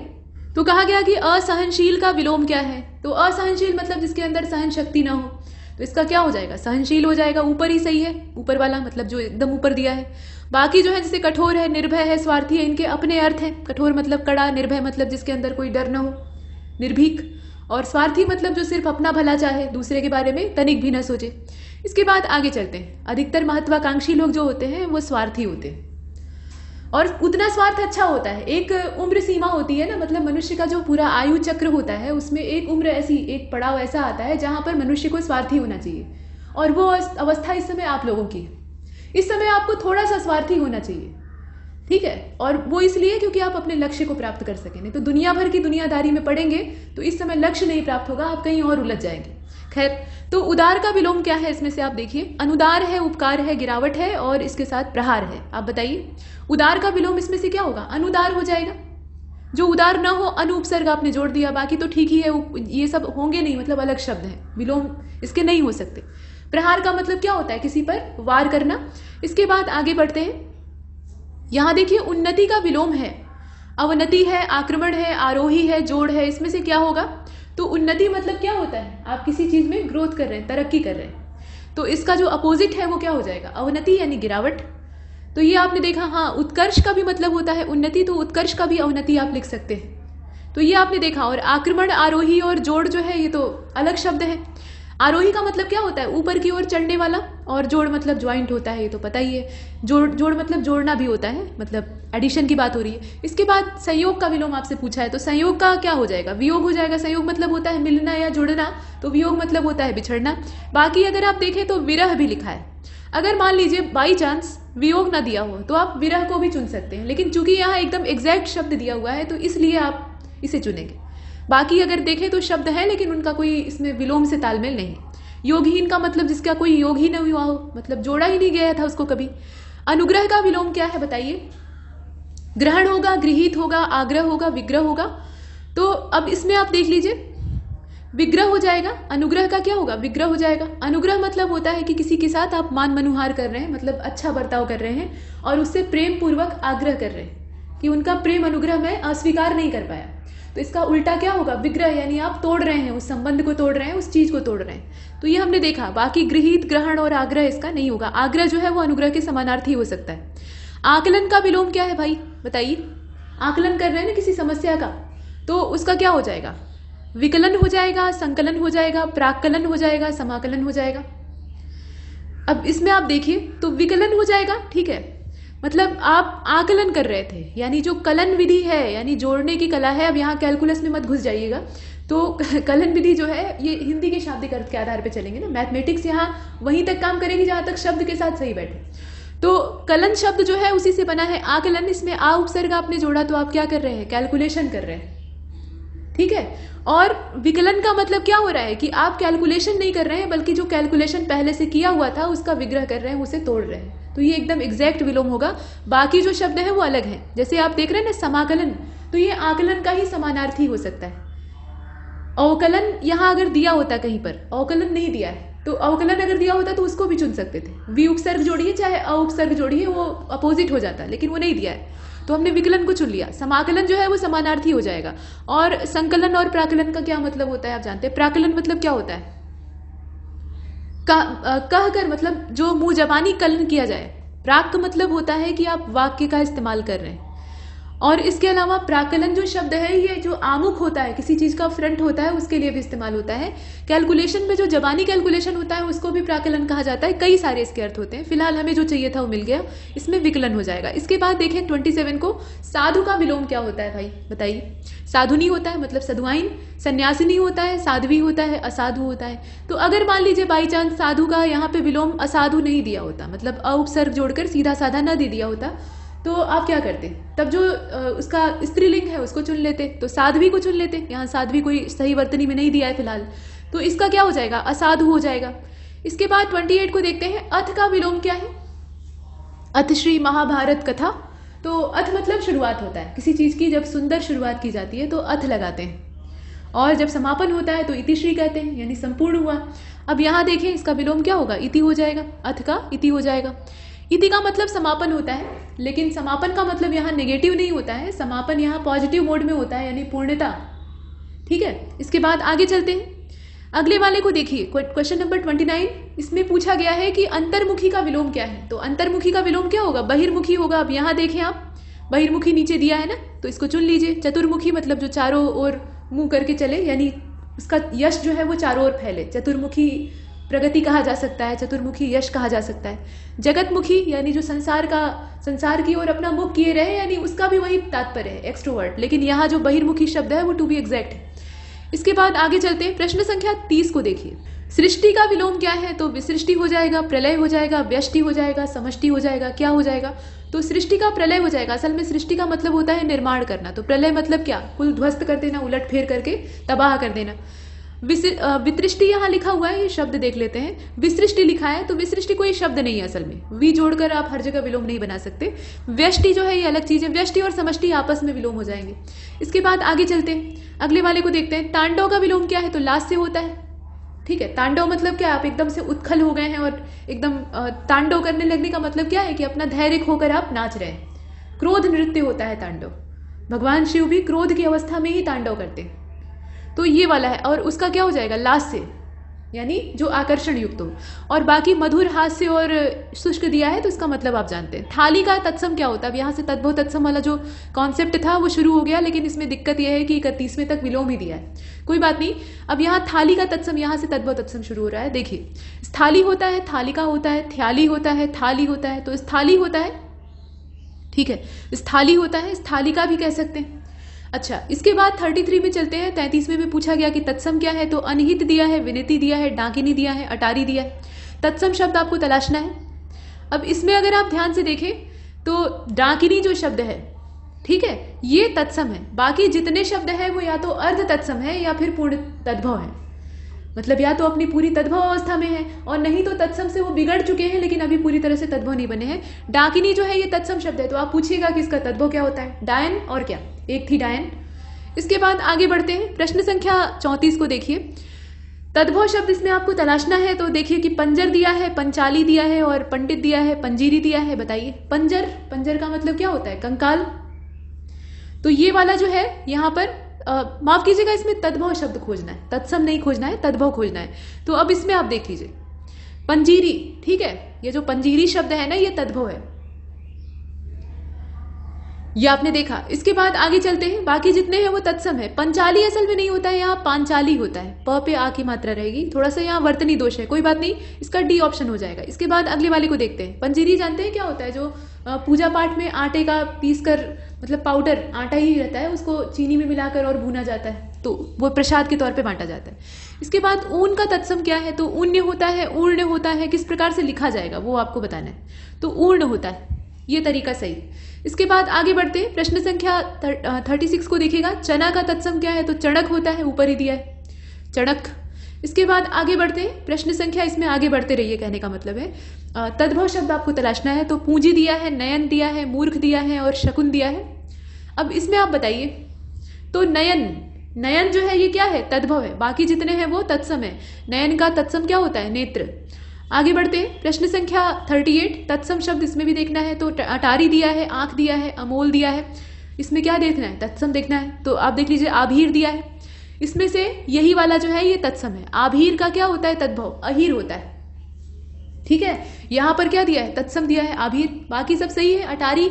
तो कहा गया कि असहनशील का विलोम क्या है? तो असहनशील मतलब जिसके अंदर सहन शक्ति ना हो, तो इसका क्या हो जाएगा? सहनशील हो जाएगा। ऊपर ही सही है, ऊपर वाला मतलब जो एकदम ऊपर दिया है। बाकी जो है जैसे कठोर है, निर्भय है, स्वार्थी है, इनके अपने अर्थ हैं। कठोर मतलब कड़ा, निर्भय मतलब जिसके अंदर कोई डर ना हो, निर्भीक, और स्वार्थी मतलब जो सिर्फ अपना भला चाहे, दूसरे के बारे में तनिक भी न सोचे। इसके बाद आगे चलते हैं। अधिकतर महत्वाकांक्षी लोग जो होते हैं वो स्वार्थी होते हैं, और उतना स्वार्थ अच्छा होता है। एक उम्र सीमा होती है ना, मतलब मनुष्य का जो पूरा आयु चक्र होता है उसमें एक उम्र ऐसी, एक पड़ाव ऐसा आता है जहां पर मनुष्य को स्वार्थी होना चाहिए, और वो अवस्था इस समय आप लोगों की है। इस समय आपको थोड़ा सा स्वार्थी होना चाहिए, ठीक है? और वो इसलिए क्योंकि आप अपने लक्ष्य को प्राप्त कर सकें। नहीं तो दुनिया भर की दुनियादारी में पड़ेंगे तो इस समय लक्ष्य नहीं प्राप्त होगा, आप कहीं और उलझ जाएंगे। खैर, तो उदार का विलोम क्या है इसमें से आप देखिए। अनुदार है, उपकार है, गिरावट है और इसके साथ प्रहार है। आप बताइए उदार का विलोम इसमें से क्या होगा? अनुदार हो जाएगा। जो उदार ना हो, अनुपसर्ग आपने जोड़ दिया, बाकी तो ठीक ही है। ये सब होंगे नहीं, मतलब अलग शब्द है, विलोम इसके नहीं हो सकते। प्रहार का मतलब क्या होता है? किसी पर वार करना। इसके बाद आगे बढ़ते हैं। यहां देखिए उन्नति का विलोम है, अवनति है, आक्रमण है, आरोही है, जोड़ है। इसमें से क्या होगा? तो उन्नति मतलब क्या होता है? आप किसी चीज में ग्रोथ कर रहे हैं, तरक्की कर रहे हैं। तो इसका जो अपोजिट है वो क्या हो जाएगा? अवनति यानी गिरावट। तो ये आपने देखा। हाँ, उत्कर्ष का भी मतलब होता है उन्नति, तो उत्कर्ष का भी अवनति आप लिख सकते हैं। तो ये आपने देखा। और आक्रमण, आरोही और जोड़ जो है ये तो अलग शब्द है। आरोही का मतलब क्या होता है? ऊपर की ओर चढ़ने वाला, और जोड़ मतलब ज्वाइंट होता है, ये तो पता ही है। जोड़ मतलब जोड़ना भी होता है, मतलब एडिशन की बात हो रही है। इसके बाद संयोग का विलोम आपसे पूछा है, तो संयोग का क्या हो जाएगा? वियोग हो जाएगा। संयोग मतलब होता है मिलना या जुड़ना, तो वियोग मतलब होता है बिछड़ना। बाकी अगर आप देखें तो विरह भी लिखा है। अगर मान लीजिए बाई चांस वियोग ना दिया हो तो आप विरह को भी चुन सकते हैं, लेकिन चूंकि यहाँ एकदम एग्जैक्ट शब्द दिया हुआ है तो इसलिए आप इसे चुनेंगे। बाकी अगर देखें तो शब्द है लेकिन उनका कोई इसमें विलोम से तालमेल नहीं। योगहीन का मतलब जिसका कोई योग ही नहीं हुआ हो, मतलब जोड़ा ही नहीं गया था उसको कभी। अनुग्रह का विलोम क्या है बताइए? ग्रहण होगा, गृहीत होगा, आग्रह होगा, विग्रह होगा। तो अब इसमें आप देख लीजिए, विग्रह हो जाएगा। अनुग्रह का क्या होगा? विग्रह हो जाएगा। अनुग्रह मतलब होता है कि किसी के साथ आप मान मनुहार कर रहे हैं, मतलब अच्छा बर्ताव कर रहे हैं और उससे प्रेम पूर्वक आग्रह कर रहे हैं कि उनका प्रेम अनुग्रह मैं अस्वीकार नहीं कर पाया। तो इसका उल्टा क्या होगा? विग्रह, यानी आप तोड़ रहे हैं, उस संबंध को तोड़ रहे हैं, उस चीज को तोड़ रहे हैं। तो ये हमने देखा। बाकी गृहीत, ग्रहण और आग्रह इसका नहीं होगा। आग्रह जो है वो अनुग्रह के समानार्थी हो सकता है। आकलन का विलोम क्या है भाई बताइए? आकलन कर रहे हैं ना किसी समस्या का, तो उसका क्या हो जाएगा? विकलन हो जाएगा, संकलन हो जाएगा, प्राक्कलन हो जाएगा, समाकलन हो जाएगा। अब इसमें आप देखिए तो विकलन हो जाएगा, ठीक है, मतलब आप आकलन कर रहे थे, यानी जो कलन विधि है, यानी जोड़ने की कला है। अब यहाँ कैलकुलस में मत घुस जाइएगा। तो कलन विधि जो है ये हिंदी के शाब्दिक अर्थ के आधार पर चलेंगे ना। मैथमेटिक्स यहाँ वहीं तक काम करेगी जहां तक शब्द के साथ सही बैठे। तो कलन शब्द जो है उसी से बना है आकलन। इसमें आ उपसर्ग आपने जोड़ा तो आप क्या कर रहे हैं? कैलकुलेशन कर रहे हैं, ठीक है। और विकलन का मतलब क्या हो रहा है कि आप कैलकुलेशन नहीं कर रहे हैं, बल्कि जो कैलकुलेशन पहले से किया हुआ था उसका विग्रह कर रहे हैं, उसे तोड़ रहे हैं। तो ये एकदम एग्जैक्ट विलोम होगा। बाकी जो शब्द है वो अलग हैं। जैसे आप देख रहे हैं ना समाकलन, तो ये आकलन का ही समानार्थी हो सकता है। अवकलन यहाँ अगर दिया होता कहीं पर, अवकलन नहीं दिया है, तो अवकलन अगर दिया होता तो उसको भी चुन सकते थे। वि उपसर्ग जोड़िए चाहे अ उपसर्ग जोड़िए, वो अपोजिट हो जाता, लेकिन वो नहीं दिया है तो हमने विकलन को चुन लिया। समाकलन जो है वो समानार्थी हो जाएगा। और संकलन और प्राकलन का क्या मतलब होता है आप जानते हैं? प्राकलन मतलब क्या होता है? कह कर, मतलब जो मुंह जबानी कलन किया जाए। प्राक मतलब होता है कि आप वाक्य का इस्तेमाल कर रहे हैं। और इसके अलावा प्राकलन जो शब्द है ये जो आमुख होता है, किसी चीज का फ्रंट होता है, उसके लिए भी इस्तेमाल होता है। कैलकुलेशन में जो जबानी कैलकुलेशन होता है उसको भी प्राकलन कहा जाता है। कई सारे इसके अर्थ होते हैं। फिलहाल हमें जो चाहिए था वो मिल गया, इसमें विकलन हो जाएगा। इसके बाद देखें 27 को, साधु का विलोम क्या होता है भाई बताइए? साधुनी होता है मतलब सधुआइन, सन्यासिनी होता है, साध्वी होता है, असाधु होता है। तो अगर मान लीजिए बाई चांस साधु का यहाँ पे विलोम असाधु नहीं दिया होता, मतलब अ उपसर्ग जोड़कर सीधा साधा न दे दिया होता, तो आप क्या करते? तब जो उसका स्त्रीलिंग है उसको चुन लेते, तो साध्वी को चुन लेते। यहाँ साध्वी कोई सही वर्तनी में नहीं दिया है फिलहाल, तो इसका क्या हो जाएगा? असाधु हो जाएगा। इसके बाद 28 को देखते हैं। अथ का विलोम क्या है? अथ श्री महाभारत कथा। तो अथ मतलब शुरुआत होता है किसी चीज की। जब सुंदर शुरुआत की जाती है तो अथ लगाते हैं, और जब समापन होता है तो इतिश्री कहते हैं, यानी संपूर्ण हुआ। अब यहाँ देखें इसका विलोम क्या होगा? इति हो जाएगा। अथ का इति हो जाएगा। इति का मतलब समापन होता है, लेकिन समापन का मतलब यहाँ नेगेटिव नहीं होता है। समापन यहाँ पॉजिटिव मोड में होता है, यानी पूर्णता, ठीक है। इसके बाद आगे चलते हैं। अगले वाले को देखिए, क्वेश्चन नंबर 29। इसमें पूछा गया है कि अंतर्मुखी का विलोम क्या है? तो अंतर्मुखी का विलोम क्या होगा? बहिर्मुखी होगा। अब यहाँ देखें आप, बहिर्मुखी नीचे दिया है ना, तो इसको चुन लीजिए। चतुर्मुखी मतलब जो चारों ओर मुंह करके चले, यानी उसका यश जो है वो चारों ओर फैले। चतुर्मुखी प्रगति कहा जा सकता है, चतुर्मुखी यश कहा जा सकता है। जगतमुखी यानी जो संसार की ओर अपना मुख किए रहे, यानी उसका भी वही तात्पर्य है, एक्सट्रोवर्ट। लेकिन यहाँ जो बहिर्मुखी शब्द है वो टू बी एग्जैक्ट है। इसके बाद आगे चलते हैं। प्रश्न संख्या 30 को देखिए। सृष्टि का विलोम क्या है? तो विसृष्टि हो जाएगा, प्रलय हो जाएगा, व्यष्टि हो जाएगा, समष्टि हो जाएगा। क्या हो जाएगा? तो सृष्टि का प्रलय हो जाएगा। असल में सृष्टि का मतलब होता है निर्माण करना, तो प्रलय मतलब क्या? कुल ध्वस्त कर देना, उलट फेर करके तबाह कर देना। वितृष्टि यहाँ लिखा हुआ है, ये शब्द देख लेते हैं। विसृष्टि लिखा है, तो विसृष्टि कोई शब्द नहीं है असल में। वी जोड़कर आप हर जगह विलोम नहीं बना सकते। व्यष्टि जो है ये अलग चीज है। व्यष्टि और समष्टि आपस में विलोम हो जाएंगे। इसके बाद आगे चलते हैं, अगले वाले को देखते हैं। तांडव का विलोम क्या है? तो लास्ट से होता है, ठीक है। तांडव मतलब क्या? आप एकदम से उत्खल हो गए हैं और एकदम तांडव करने लगने का मतलब क्या है कि अपना धैर्य खोकर आप नाच रहे हैं। क्रोध नृत्य होता है तांडव। भगवान शिव भी क्रोध की अवस्था में ही तांडव करते हैं। तो ये वाला है, और उसका क्या हो जाएगा? लास्ट से, यानी जो आकर्षण युक्त हो, और बाकी मधुर, हास्य और शुष्क दिया है तो इसका मतलब आप जानते हैं। थाली का तत्सम क्या होता है? अब यहाँ से तद्भव तत्सम वाला जो कॉन्सेप्ट था वो शुरू हो गया, लेकिन इसमें दिक्कत यह है कि 31वें तक विलोम ही दिया है। कोई बात नहीं, अब यहाँ थाली का तत्सम, यहाँ से तद्भव तत्सम शुरू हो रहा है। देखिए, स्थाली होता है, थालिका होता है, थ्याली होता है, थाली होता है, तो स्थाली होता है, ठीक है, स्थाली होता है, स्थालिका भी कह सकते हैं। अच्छा, इसके बाद 33 में चलते हैं। 33वें में पूछा गया कि तत्सम क्या है, तो अनहित दिया है, विनती दिया है, डाकिनी दिया है, अटारी दिया है। तत्सम शब्द आपको तलाशना है। अब इसमें अगर आप ध्यान से देखें तो डाकिनी जो शब्द है, ठीक है, ये तत्सम है। बाकी जितने शब्द हैं वो या तो अर्ध तत्सम है या फिर पूर्ण तद्भव है, मतलब या तो अपनी पूरी तद्भव अवस्था में है, और नहीं तो तत्सम से वो बिगड़ चुके हैं लेकिन अभी पूरी तरह से तद्भव नहीं बने हैं। डाकिनी जो है ये तत्सम शब्द है, तो आप पूछिएगा कि इसका तद्भव क्या होता है? डायन और क्या, एक थी डायन। इसके बाद आगे बढ़ते हैं, प्रश्न संख्या 34 को देखिए। तद्भव शब्द इसमें आपको तलाशना है, तो देखिए कि पंजर दिया है, पंचाली दिया है और पंडित दिया है, पंजीरी दिया है। बताइए, पंजर, पंजर का मतलब क्या होता है? कंकाल। तो ये वाला जो है यहाँ पर माफ कीजिएगा, इसमें तद्भव शब्द खोजना है, तत्सम नहीं खोजना है, तद्भव खोजना है। तो अब इसमें आप देख लीजिए, पंजीरी, ठीक है, ये जो पंजीरी शब्द है ना, ये तद्भव है, ये आपने देखा। इसके बाद आगे चलते हैं, बाकी जितने हैं वो तत्सम है। पंचाली असल में नहीं होता है, यहाँ पांचाली होता है, प पे आ की मात्रा रहेगी, थोड़ा सा यहाँ वर्तनी दोष है, कोई बात नहीं, इसका डी ऑप्शन हो जाएगा। इसके बाद अगले वाले को देखते हैं। पंजीरी जानते हैं क्या होता है? जो पूजा पाठ में आटे का पीस कर, मतलब पाउडर आटा ही रहता है, उसको चीनी में मिलाकर और भूना जाता है, तो वो प्रसाद के तौर पे बांटा जाता है। इसके बाद ऊन का तत्सम क्या है? तो ऊन्य होता है, ऊर्ण होता है, किस प्रकार से लिखा जाएगा वो आपको बताना है। तो ऊर्ण होता है, ये तरीका सही। इसके बाद आगे बढ़ते हैं, प्रश्न संख्या 36 को देखिएगा। चना का तत्सम क्या है? तो चणक होता है, ऊपर ही दिया है, चणक। इसके बाद आगे बढ़ते हैं, प्रश्न संख्या, इसमें आगे बढ़ते रहिए, कहने का मतलब है तद्भव शब्द आपको तलाशना है। तो पूंजी दिया है, नयन दिया है, मूर्ख दिया है और शकुन दिया है। अब इसमें आप बताइए, तो नयन, नयन जो है ये क्या है? तद्भव है, बाकी जितने हैं वो तत्सम है। नयन का तत्सम क्या होता है? नेत्र। आगे बढ़ते हैं, प्रश्न संख्या 38, तत्सम शब्द इसमें भी देखना है। तो अटारी दिया है, आंख दिया है, अमोल दिया है, इसमें क्या देखना है? तत्सम देखना है। तो आप देख लीजिए, आभीर दिया है, इसमें से यही वाला जो है ये तत्सम है। आभीर का क्या होता है? तद्भव, अहीर होता है, ठीक है। यहां पर क्या दिया है? तत्सम दिया है, आभीर, बाकी सब सही है। अटारी,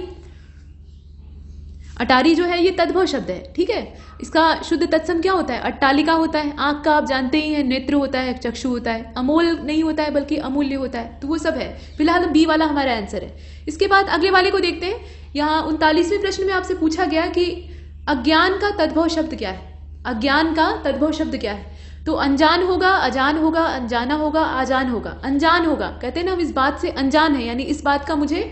अटारी जो है ये तद्भव शब्द है, ठीक है। इसका शुद्ध तत्सम क्या होता है? अट्टालिका होता है। आंख का आप जानते ही हैं, नेत्र होता है, चक्षु होता है। अमोल नहीं होता है बल्कि अमूल्य होता है, तो वो सब है। फिलहाल बी वाला हमारा आंसर है। इसके बाद अगले वाले को देखते हैं। यहाँ 39वें प्रश्न में आपसे पूछा गया कि अज्ञान का तद्भव शब्द क्या है? अज्ञान का तद्भव शब्द क्या है? तो अनजान होगा, अजान होगा, अनजाना होगा, आजान होगा। अनजान होगा, कहते हैं ना हम इस बात से अनजान है, यानी इस बात का मुझे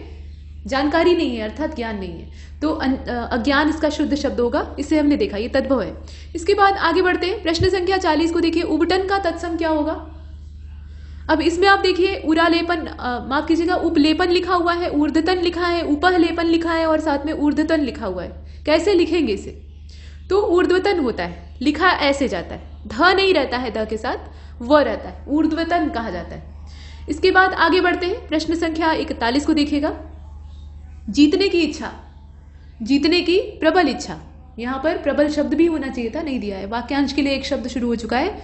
जानकारी नहीं है, अर्थात ज्ञान नहीं है, तो अज्ञान इसका शुद्ध शब्द होगा। इसे हमने देखा, ये तद्भव है। इसके बाद आगे बढ़ते हैं, प्रश्न संख्या 40 को देखिए। उबटन का तत्सम क्या होगा? अब इसमें आप देखिए, उरालेपन, माफ कीजिएगा, उपलेपन लिखा हुआ है, ऊर्ध्वतन लिखा है, उपहलेपन लिखा है और साथ में ऊर्ध्वतन लिखा हुआ है। कैसे लिखेंगे इसे? तो ऊर्ध्वतन होता है, लिखा ऐसे जाता है, ध नहीं रहता है, द के साथ व रहता है, ऊर्ध्वतन कहा जाता है। इसके बाद आगे बढ़ते हैं, प्रश्न संख्या 41 को देखिएगा। जीतने की इच्छा, जीतने की प्रबल इच्छा, यहां पर प्रबल शब्द भी होना चाहिए था, नहीं दिया है। वाक्यांश के लिए एक शब्द शुरू हो चुका है,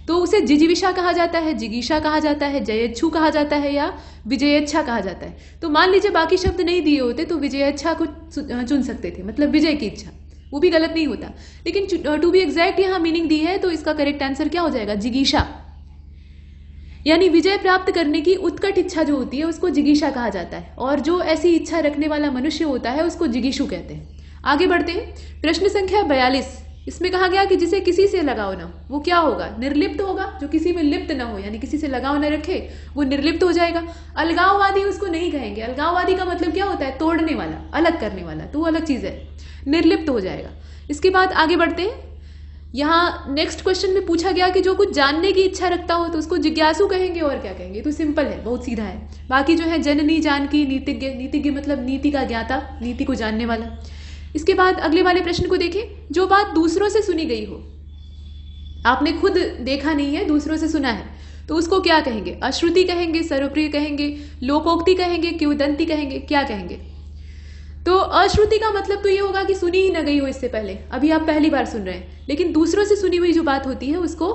तो उसे जिजीविषा कहा जाता है, जिगीषा कहा जाता है, जयेच्छु कहा जाता है या विजयेच्छा कहा जाता है। तो मान लीजिए बाकी शब्द नहीं दिए होते तो विजयेच्छा को चुन सकते थे, मतलब विजय की इच्छा, वो भी गलत नहीं होता। लेकिन टू बी एग्जैक्ट यहाँ मीनिंग दी है, तो इसका करेक्ट आंसर क्या हो जाएगा? जिगीषा, यानी विजय प्राप्त करने की उत्कट इच्छा जो होती है उसको जिगीषा कहा जाता है, और जो ऐसी इच्छा रखने वाला मनुष्य होता है उसको जिगीषु कहते हैं। आगे बढ़ते हैं, प्रश्न संख्या 42, इसमें कहा गया कि जिसे किसी से लगाव न, वो क्या होगा? निर्लिप्त होगा। जो किसी में लिप्त न हो, यानी किसी से लगाव न रखे, वो निर्लिप्त हो जाएगा। अलगाववादी उसको नहीं कहेंगे, अलगाववादी का मतलब क्या होता है? तोड़ने वाला, अलग करने वाला, तो वो अलग चीज है, निर्लिप्त हो जाएगा। इसके बाद आगे बढ़ते हैं, यहाँ नेक्स्ट क्वेश्चन में पूछा गया कि जो कुछ जानने की इच्छा रखता हो तो उसको जिज्ञासु कहेंगे और क्या कहेंगे? तो सिंपल है, बहुत सीधा है। बाकी जो है जननी, जानकी, नीतिज्ञ, नीतिज्ञ मतलब नीति का ज्ञाता, नीति को जानने वाला। इसके बाद अगले वाले प्रश्न को देखें, जो बात दूसरों से सुनी गई हो, आपने खुद देखा नहीं है, दूसरों से सुना है, तो उसको क्या कहेंगे? अश्रुति कहेंगे, सर्वप्रिय कहेंगे, लोकोक्ति कहेंगे, किंवदंती कहेंगे, क्या कहेंगे? तो अश्रुति का मतलब तो ये होगा कि सुनी ही न गई हो इससे पहले, अभी आप पहली बार सुन रहे हैं। लेकिन दूसरों से सुनी हुई जो बात होती है उसको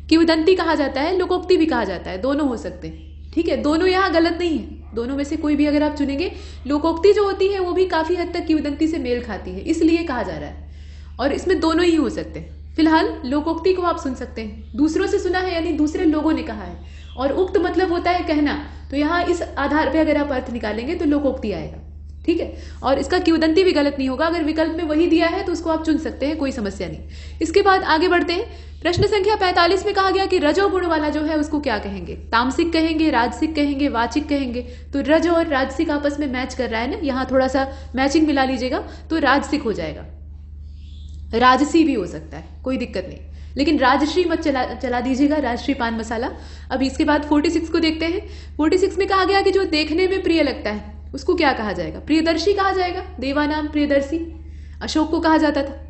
किंवदंती कहा जाता है, लोकोक्ति भी कहा जाता है, दोनों हो सकते हैं। ठीक है, दोनों यहाँ गलत नहीं है, दोनों में से कोई भी अगर आप चुनेंगे। लोकोक्ति जो होती है वो भी काफी हद तक किंवदंती से मेल खाती है, इसलिए कहा जा रहा है, और इसमें दोनों ही हो सकते हैं। फिलहाल लोकोक्ति को आप सुन सकते हैं, दूसरों से सुना है यानी दूसरे लोगों ने कहा है, और उक्त मतलब होता है कहना, तो यहाँ इस आधार पे अगर आप अर्थ निकालेंगे तो लोकोक्ति आएगा। ठीक है, और इसका किंवदंती भी गलत नहीं होगा, अगर विकल्प में वही दिया है तो उसको आप चुन सकते हैं, कोई समस्या नहीं। इसके बाद आगे बढ़ते हैं। प्रश्न संख्या 45 में कहा गया कि रजोगुण वाला जो है उसको क्या कहेंगे, तामसिक कहेंगे, राजसिक कहेंगे, वाचिक कहेंगे। तो रज और राजसिक आपस में मैच कर रहा है ना, यहाँ थोड़ा सा मैचिंग मिला लीजिएगा तो राजसिक हो जाएगा। राजसी भी हो सकता है, कोई दिक्कत नहीं, लेकिन राजश्री मत चला दीजिएगा, राजश्री पान मसाला। अब इसके बाद 46 को देखते हैं। 46 में कहा गया कि जो देखने में प्रिय लगता है उसको क्या कहा जाएगा, प्रियदर्शी कहा जाएगा। देवानाम प्रियदर्शी, अशोक को कहा जाता था।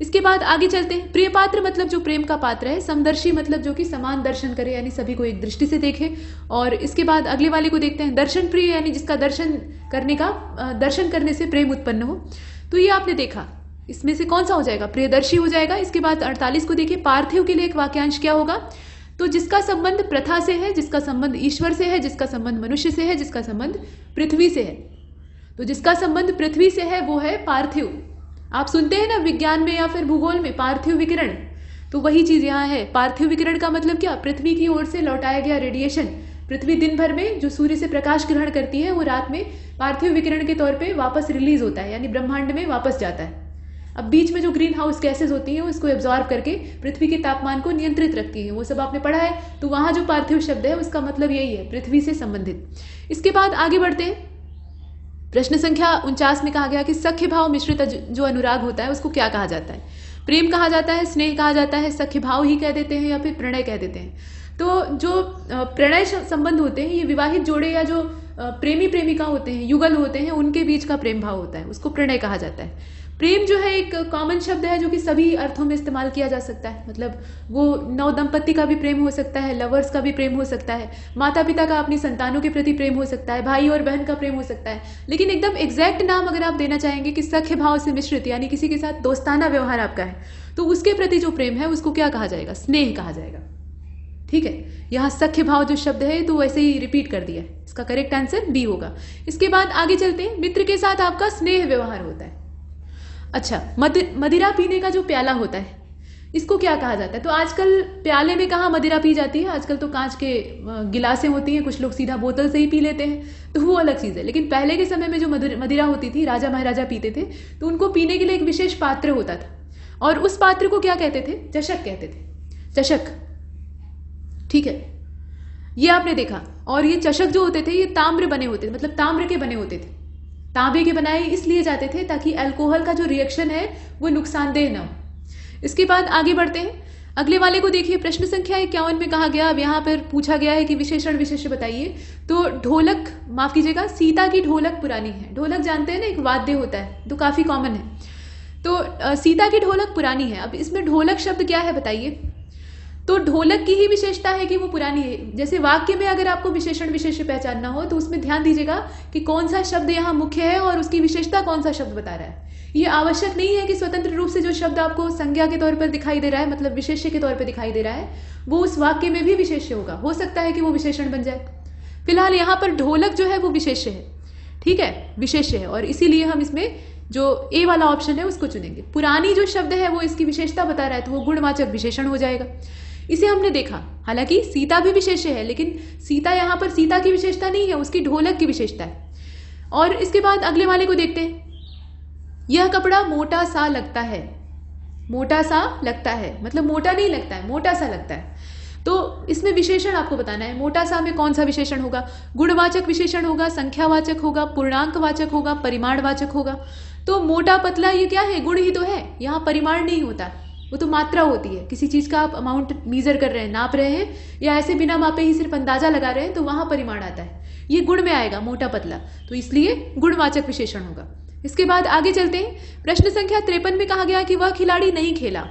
इसके बाद आगे चलते हैं। प्रिय पात्र मतलब जो प्रेम का पात्र है, समदर्शी मतलब जो कि समान दर्शन करे, यानी सभी को एक दृष्टि से देखे। और इसके बाद अगले वाले को देखते हैं, दर्शन प्रिय यानी जिसका दर्शन करने से प्रेम उत्पन्न हो। तो ये आपने देखा, इसमें से कौन सा हो जाएगा, प्रियदर्शी हो जाएगा। इसके बाद 48 को देखिए, पार्थिव के लिए एक वाक्यांश क्या होगा, तो जिसका संबंध प्रथा से है, जिसका संबंध ईश्वर से है, जिसका संबंध मनुष्य से है, जिसका संबंध पृथ्वी से है। तो जिसका संबंध पृथ्वी से है वो है पार्थिव। आप सुनते हैं ना विज्ञान में या फिर भूगोल में पार्थिव विकिरण, तो वही चीज यहाँ है। पार्थिव विकिरण का मतलब क्या, पृथ्वी की ओर से लौटाया गया रेडिएशन। पृथ्वी दिन भर में जो सूर्य से प्रकाश ग्रहण करती है वो रात में पार्थिव विकिरण के तौर पे वापस रिलीज होता है, यानी ब्रह्मांड में वापस जाता है। अब बीच में जो ग्रीन हाउस गैसेज होती हैं उसको एब्जॉर्ब करके पृथ्वी के तापमान को नियंत्रित रखती हैं, वो सब आपने पढ़ा है। तो वहां जो पार्थिव शब्द है उसका मतलब यही है, पृथ्वी से संबंधित। इसके बाद आगे बढ़ते हैं। प्रश्न संख्या 49 में कहा गया कि सख्य भाव मिश्रित जो अनुराग होता है उसको क्या कहा जाता है, प्रेम कहा जाता है, स्नेह कहा जाता है, सख्य भाव ही कह देते हैं, या फिर प्रणय कह देते हैं। तो जो प्रणय संबंध होते हैं ये विवाहित जोड़े या जो प्रेमी प्रेमिका होते हैं, युगल होते हैं, उनके बीच का प्रेम भाव होता है, उसको प्रणय कहा जाता है। प्रेम जो है एक कॉमन शब्द है जो कि सभी अर्थों में इस्तेमाल किया जा सकता है, मतलब वो नव दंपत्ति का भी प्रेम हो सकता है, लवर्स का भी प्रेम हो सकता है, माता पिता का अपनी संतानों के प्रति प्रेम हो सकता है, भाई और बहन का प्रेम हो सकता है। लेकिन एकदम एग्जैक्ट नाम अगर आप देना चाहेंगे कि सख्य भाव से मिश्रित, यानी किसी के साथ दोस्ताना व्यवहार आपका है, तो उसके प्रति जो प्रेम है उसको क्या कहा जाएगा, स्नेह कहा जाएगा। ठीक है, यहाँ सख्य भाव जो शब्द है तो वैसे ही रिपीट कर दिया है, इसका करेक्ट आंसर बी होगा। इसके बाद आगे चलते हैं। मित्र के साथ आपका स्नेह व्यवहार होता है। अच्छा, मदिरा पीने का जो प्याला होता है इसको क्या कहा जाता है, तो आजकल प्याले में कहाँ मदिरा पी जाती है, आजकल तो कांच के गिलासें होती हैं, कुछ लोग सीधा बोतल से ही पी लेते हैं, तो वो अलग चीज़ है। लेकिन पहले के समय में जो मदिरा होती थी, राजा महाराजा पीते थे, तो उनको पीने के लिए एक विशेष पात्र होता था, और उस पात्र को क्या कहते थे, चषक कहते थे, चषक। ठीक है, ये आपने देखा। और ये चषक जो होते थे ये ताम्र बने होते थे, मतलब ताम्र के बने होते थे, तांबे के बनाए इसलिए जाते थे ताकि अल्कोहल का जो रिएक्शन है वो नुकसानदेह ना हो। इसके बाद आगे बढ़ते हैं। अगले वाले को देखिए, प्रश्न संख्या 51 में कहा गया, अब यहाँ पर पूछा गया है कि विशेषण विशेष्य बताइए। तो ढोलक, माफ कीजिएगा, सीता की ढोलक पुरानी है। ढोलक जानते हैं ना, एक वाद्य होता है, तो काफी कॉमन है। तो सीता की ढोलक पुरानी है। अब इसमें ढोलक शब्द क्या है बताइए, तो ढोलक की ही विशेषता है कि वो पुरानी है। जैसे वाक्य में अगर आपको विशेषण विशेष्य पहचानना हो तो उसमें ध्यान दीजिएगा कि कौन सा शब्द यहाँ मुख्य है और उसकी विशेषता कौन सा शब्द बता रहा है। ये आवश्यक नहीं है कि स्वतंत्र रूप से जो शब्द आपको संज्ञा के तौर पर दिखाई दे रहा है, मतलब विशेष्य के तौर पर दिखाई दे रहा है, वो उस वाक्य में भी विशेष्य होगा, हो सकता है कि वो विशेषण बन जाए। फिलहाल यहाँ पर ढोलक जो है वो विशेष्य है। ठीक है, विशेष्य है, और इसीलिए हम इसमें जो ए वाला ऑप्शन है उसको चुनेंगे। पुरानी जो शब्द है वो इसकी विशेषता बता रहा है, तो वो गुणवाचक विशेषण हो जाएगा। इसे हमने देखा, हालांकि सीता भी विशेष्य है, लेकिन सीता यहाँ पर सीता की विशेषता नहीं है, उसकी ढोलक की विशेषता है। और इसके बाद अगले वाले को देखते हैं। यह कपड़ा मोटा सा लगता है, मोटा सा लगता है मतलब मोटा नहीं लगता है, मोटा सा लगता है। तो इसमें विशेषण आपको बताना है, मोटा सा में कौन सा विशेषण होगा, गुणवाचक विशेषण होगा, संख्यावाचक होगा, पूर्णांकवाचक होगा, परिमाणवाचक होगा। तो मोटा पतला ये क्या है, गुण ही तो है, यहाँ परिमाण नहीं होता, वो तो मात्रा होती है। किसी चीज का आप अमाउंट मीजर कर रहे हैं, नाप रहे हैं, या ऐसे बिना मापे ही सिर्फ अंदाजा लगा रहे हैं, तो वहां परिमाण आता है। ये गुण में आएगा मोटा पतला, तो इसलिए गुणवाचक विशेषण होगा। इसके बाद आगे चलते हैं। प्रश्न संख्या 53 में कहा गया कि वह खिलाड़ी नहीं खेला,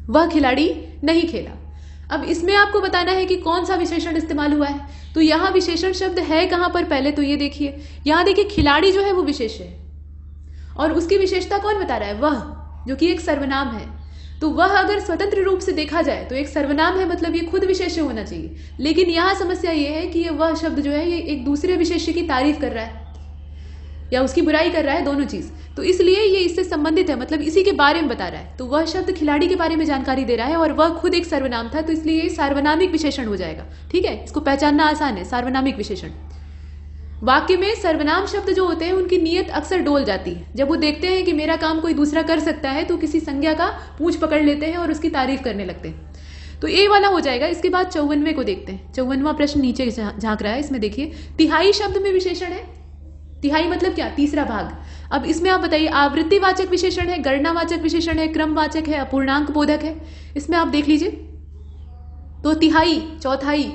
वह खिलाड़ी नहीं खेला। अब इसमें आपको बताना है कि कौन सा विशेषण इस्तेमाल हुआ है। तो यहाँ विशेषण शब्द है कहां पर, पहले तो ये देखिए, यहां देखिए खिलाड़ी जो है वो विशेष्य है, और उसकी विशेषता कौन बता रहा है, वह, जो कि एक सर्वनाम है। तो तो वह अगर स्वतंत्र रूप से देखा जाए तो एक सर्वनाम है, मतलब ये खुद विशेष्य होना चाहिए। लेकिन यहाँ समस्या ये है कि ये वह शब्द जो है ये एक दूसरे विशेष्य की तारीफ कर रहा है या उसकी बुराई कर रहा है, दोनों चीज। तो इसलिए ये इससे संबंधित है, मतलब इसी के बारे में बता रहा है। तो वह शब्द खिलाड़ी के बारे में जानकारी दे रहा है और वह खुद एक सर्वनाम था, तो इसलिए ये सार्वनामिक विशेषण हो जाएगा। ठीक है, इसको पहचानना आसान है, सार्वनामिक विशेषण। वाक्य में सर्वनाम शब्द जो होते हैं उनकी नियत अक्सर डोल जाती है। जब वो देखते हैं कि मेरा काम कोई दूसरा कर सकता है तो किसी संज्ञा का पूंछ पकड़ लेते हैं और उसकी तारीफ करने लगते हैं। तो ए वाला हो जाएगा। इसके बाद 54वें को देखते हैं। 54वां प्रश्न नीचे झांक रहा है, इसमें देखिए तिहाई शब्द में विशेषण है। तिहाई मतलब क्या? तीसरा भाग। अब इसमें आप बताइए आवृत्तिवाचक विशेषण है, गणनावाचक विशेषण है, क्रमवाचक है, अपूर्णांक बोधक है। इसमें आप देख लीजिए तो तिहाई, चौथाई।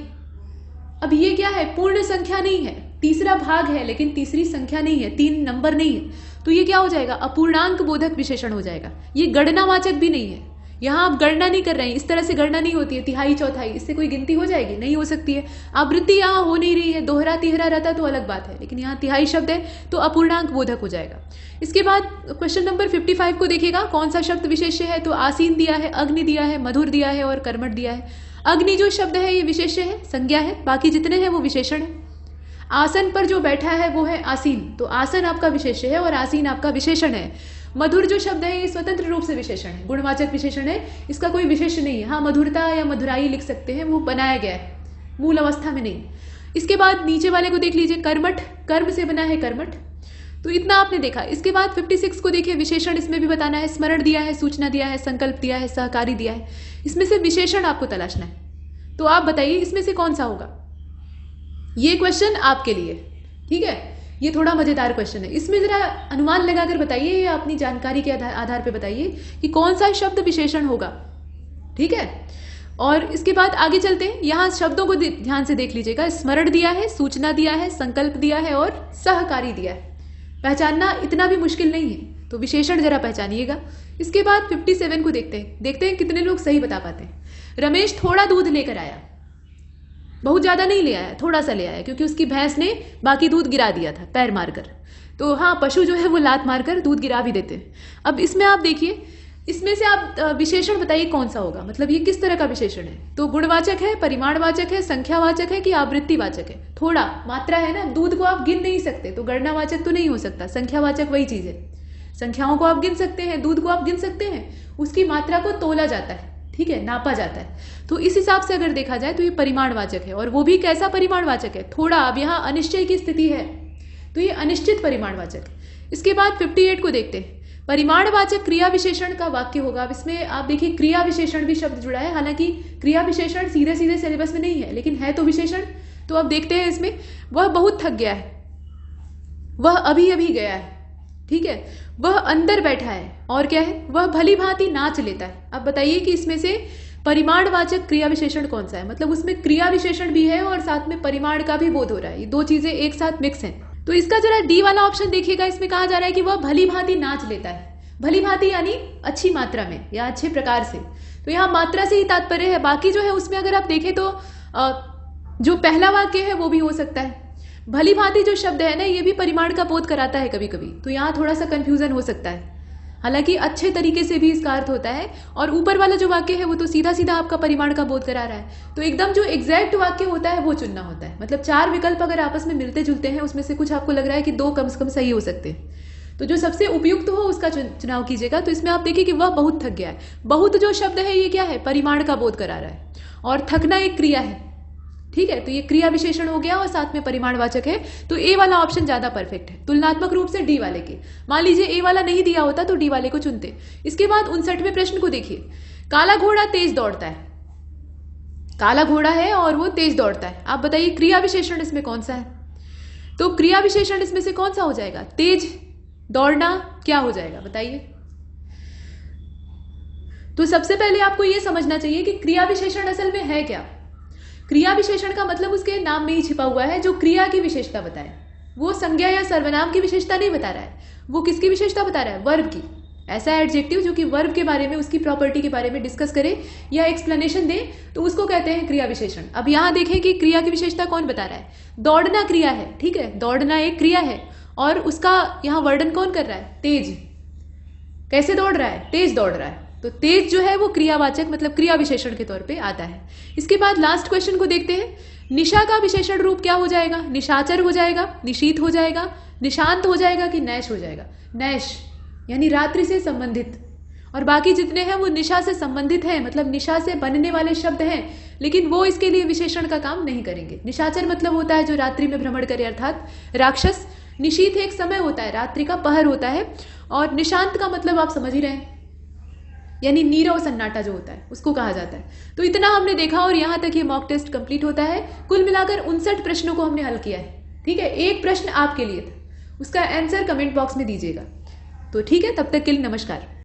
अब ये क्या है? पूर्ण संख्या नहीं है, तीसरा भाग है लेकिन तीसरी संख्या नहीं है, 3 नंबर नहीं है। तो ये क्या हो जाएगा? अपूर्णांक बोधक विशेषण हो जाएगा। ये गणनावाचक भी नहीं है, यहाँ आप गणना नहीं कर रहे हैं, इस तरह से गणना नहीं होती है। तिहाई, चौथाई, इससे कोई गिनती हो जाएगी? नहीं हो सकती है। आवृत्ति यहाँ हो नहीं रही है, दोहरा तिहरा रहता तो अलग बात है, लेकिन यहाँ तिहाई शब्द है तो अपूर्णांक बोधक हो जाएगा। इसके बाद क्वेश्चन नंबर 55 को देखिएगा, कौन सा शब्द विशेष्य है? तो आसीन दिया है, अग्नि दिया है, मधुर दिया है और कर्मठ दिया है। अग्नि जो शब्द है ये विशेष्य है, संज्ञा है, बाकी जितने हैं वो विशेषण है। आसन पर जो बैठा है वो है आसीन, तो आसन आपका विशेष्य है और आसीन आपका विशेषण है। मधुर जो शब्द है ये स्वतंत्र रूप से विशेषण है, गुणवाचक विशेषण है, इसका कोई विशेष्य नहीं है। हाँ, मधुरता या मधुराई लिख सकते हैं, वो बनाया गया है, मूल अवस्था में नहीं। इसके बाद नीचे वाले को देख लीजिए, कर्मठ, कर्म से बना है कर्मठ। तो इतना आपने देखा। इसके बाद 56 को देखिए, विशेषण इसमें भी बताना है। स्मरण दिया है, सूचना दिया है, संकल्प दिया है, सहकारी दिया है। इसमें से विशेषण आपको तलाशना है। तो आप बताइए इसमें से कौन सा होगा? ये क्वेश्चन आपके लिए, ठीक है, ये थोड़ा मजेदार क्वेश्चन है। इसमें जरा अनुमान लगाकर बताइए या अपनी जानकारी के आधार पे बताइए कि कौन सा शब्द विशेषण होगा। ठीक है, और इसके बाद आगे चलते हैं। यहाँ शब्दों को ध्यान से देख लीजिएगा। स्मरण दिया है, सूचना दिया है, संकल्प दिया है और सहकारी दिया है। पहचानना इतना भी मुश्किल नहीं है, तो विशेषण जरा पहचानिएगा। इसके बाद 57 को देखते हैं कितने लोग सही बता पाते हैं। रमेश थोड़ा दूध लेकर आया, बहुत ज्यादा नहीं ले आया, थोड़ा सा ले आया, क्योंकि उसकी भैंस ने बाकी दूध गिरा दिया था पैर मारकर। तो हाँ, पशु जो है वो लात मारकर दूध गिरा भी देते हैं। अब इसमें आप देखिए, इसमें से आप विशेषण बताइए कौन सा होगा, मतलब ये किस तरह का विशेषण है। तो गुणवाचक है, परिमाणवाचक है, संख्यावाचक है कि आवृत्तिवाचक है? थोड़ा मात्रा है ना, दूध को आप गिन नहीं सकते तो गणनावाचक तो नहीं हो सकता। संख्यावाचक वही चीज है, संख्याओं को आप गिन सकते हैं, दूध को आप गिन सकते हैं, उसकी मात्रा को तोला जाता है, ठीक है, नापा जाता है। तो इस हिसाब से अगर देखा जाए तो ये परिमाणवाचक है, और वो भी कैसा परिमाणवाचक है? थोड़ा। अब यहाँ अनिश्चय की स्थिति है तो ये अनिश्चित परिमाणवाचक। इसके बाद 58 को देखते हैं। परिमाणवाचक क्रिया विशेषण का वाक्य होगा। अब इसमें आप देखिए क्रिया विशेषण भी शब्द जुड़ा है, हालांकि क्रिया विशेषण सीधे सीधे सिलेबस में नहीं है, लेकिन है तो विशेषण। तो अब देखते हैं इसमें, वह बहुत थक गया है, वह अभी अभी गया है, ठीक है, वह अंदर बैठा है, और क्या है? वह भली भांति नाच लेता है। अब बताइए कि इसमें से परिमाणवाचक क्रिया विशेषण कौन सा है? मतलब उसमें क्रिया विशेषण भी है और साथ में परिमाण का भी बोध हो रहा है, ये दो चीजें एक साथ मिक्स हैं। तो इसका जरा डी वाला ऑप्शन देखिएगा। इसमें कहा जा रहा है कि वह भली भांति नाच लेता है। भली भांति यानी अच्छी मात्रा में या अच्छे प्रकार से। तो यहाँ मात्रा से ही तात्पर्य है। बाकी जो है उसमें अगर आप देखें तो जो पहला वाक्य है वो भी हो सकता है। भली भांति जो शब्द है ना, ये भी परिमाण का बोध कराता है कभी कभी, तो यहाँ थोड़ा सा कंफ्यूजन हो सकता है। हालांकि अच्छे तरीके से भी इसका अर्थ होता है, और ऊपर वाला जो वाक्य है वो तो सीधा सीधा आपका परिमाण का बोध करा रहा है। तो एकदम जो एग्जैक्ट वाक्य होता है वो चुनना होता है। मतलब 4 विकल्प अगर आपस में मिलते जुलते हैं, उसमें से कुछ आपको लग रहा है कि 2 कम से कम सही हो सकते हैं, तो जो सबसे उपयुक्त हो उसका चुनाव कीजिएगा। तो इसमें आप देखिए कि वह बहुत थक गया है। बहुत जो शब्द है ये क्या है? परिमाण का बोध करा रहा है, और थकना एक क्रिया है, ठीक है। तो ये क्रिया विशेषण हो गया और साथ में परिमाणवाचक है। तो ए वाला ऑप्शन ज्यादा परफेक्ट है तुलनात्मक रूप से डी वाले के। मान लीजिए ए वाला नहीं दिया होता तो डी वाले को चुनते। इसके बाद 59वें प्रश्न को देखिए। काला घोड़ा तेज दौड़ता है, काला घोड़ा है और वो तेज दौड़ता है। आप बताइए क्रिया विशेषण इसमें कौन सा है? तो क्रिया विशेषण इसमें से कौन सा हो जाएगा? तेज दौड़ना क्या हो जाएगा बताइए? तो सबसे पहले आपको यह समझना चाहिए कि क्रिया विशेषण असल में है क्या। क्रिया विशेषण का मतलब उसके नाम में ही छिपा हुआ है, जो क्रिया की विशेषता बताए। वो संज्ञा या सर्वनाम की विशेषता नहीं बता रहा है, वो किसकी विशेषता बता रहा है? वर्ब की। ऐसा एडजेक्टिव जो कि वर्ब के बारे में, उसकी प्रॉपर्टी के बारे में डिस्कस करे या एक्सप्लेनेशन दे, तो उसको कहते हैं क्रिया विशेषण। अब यहां देखें कि क्रिया की विशेषता कौन बता रहा है? दौड़ना क्रिया है, ठीक है, दौड़ना एक क्रिया है, और उसका यहां वर्णन कौन कर रहा है? तेज। कैसे दौड़ रहा है? तेज दौड़ रहा है। तो तेज जो है वो क्रियावाचक मतलब क्रिया विशेषण के तौर पे आता है। इसके बाद लास्ट क्वेश्चन को देखते हैं। निशा का विशेषण रूप क्या हो जाएगा? निशाचर हो जाएगा, निशीत हो जाएगा, निशांत हो जाएगा कि नैश हो जाएगा? नैश यानी रात्रि से संबंधित। और बाकी जितने हैं वो निशा से संबंधित हैं, मतलब निशा से बनने वाले शब्द हैं, लेकिन वो इसके लिए विशेषण का काम नहीं करेंगे। निशाचर मतलब होता है जो रात्रि में भ्रमण करे अर्थात राक्षस। निशीत एक समय होता है, रात्रि का पहर होता है। और निशांत का मतलब आप समझ ही रहे हैं, यानी नीरव सन्नाटा जो होता है उसको कहा जाता है। तो इतना हमने देखा और यहाँ तक ये मॉक टेस्ट कंप्लीट होता है। कुल मिलाकर 59 प्रश्नों को हमने हल किया है। ठीक है, एक प्रश्न आपके लिए था, उसका आंसर कमेंट बॉक्स में दीजिएगा। तो ठीक है, तब तक के लिए नमस्कार।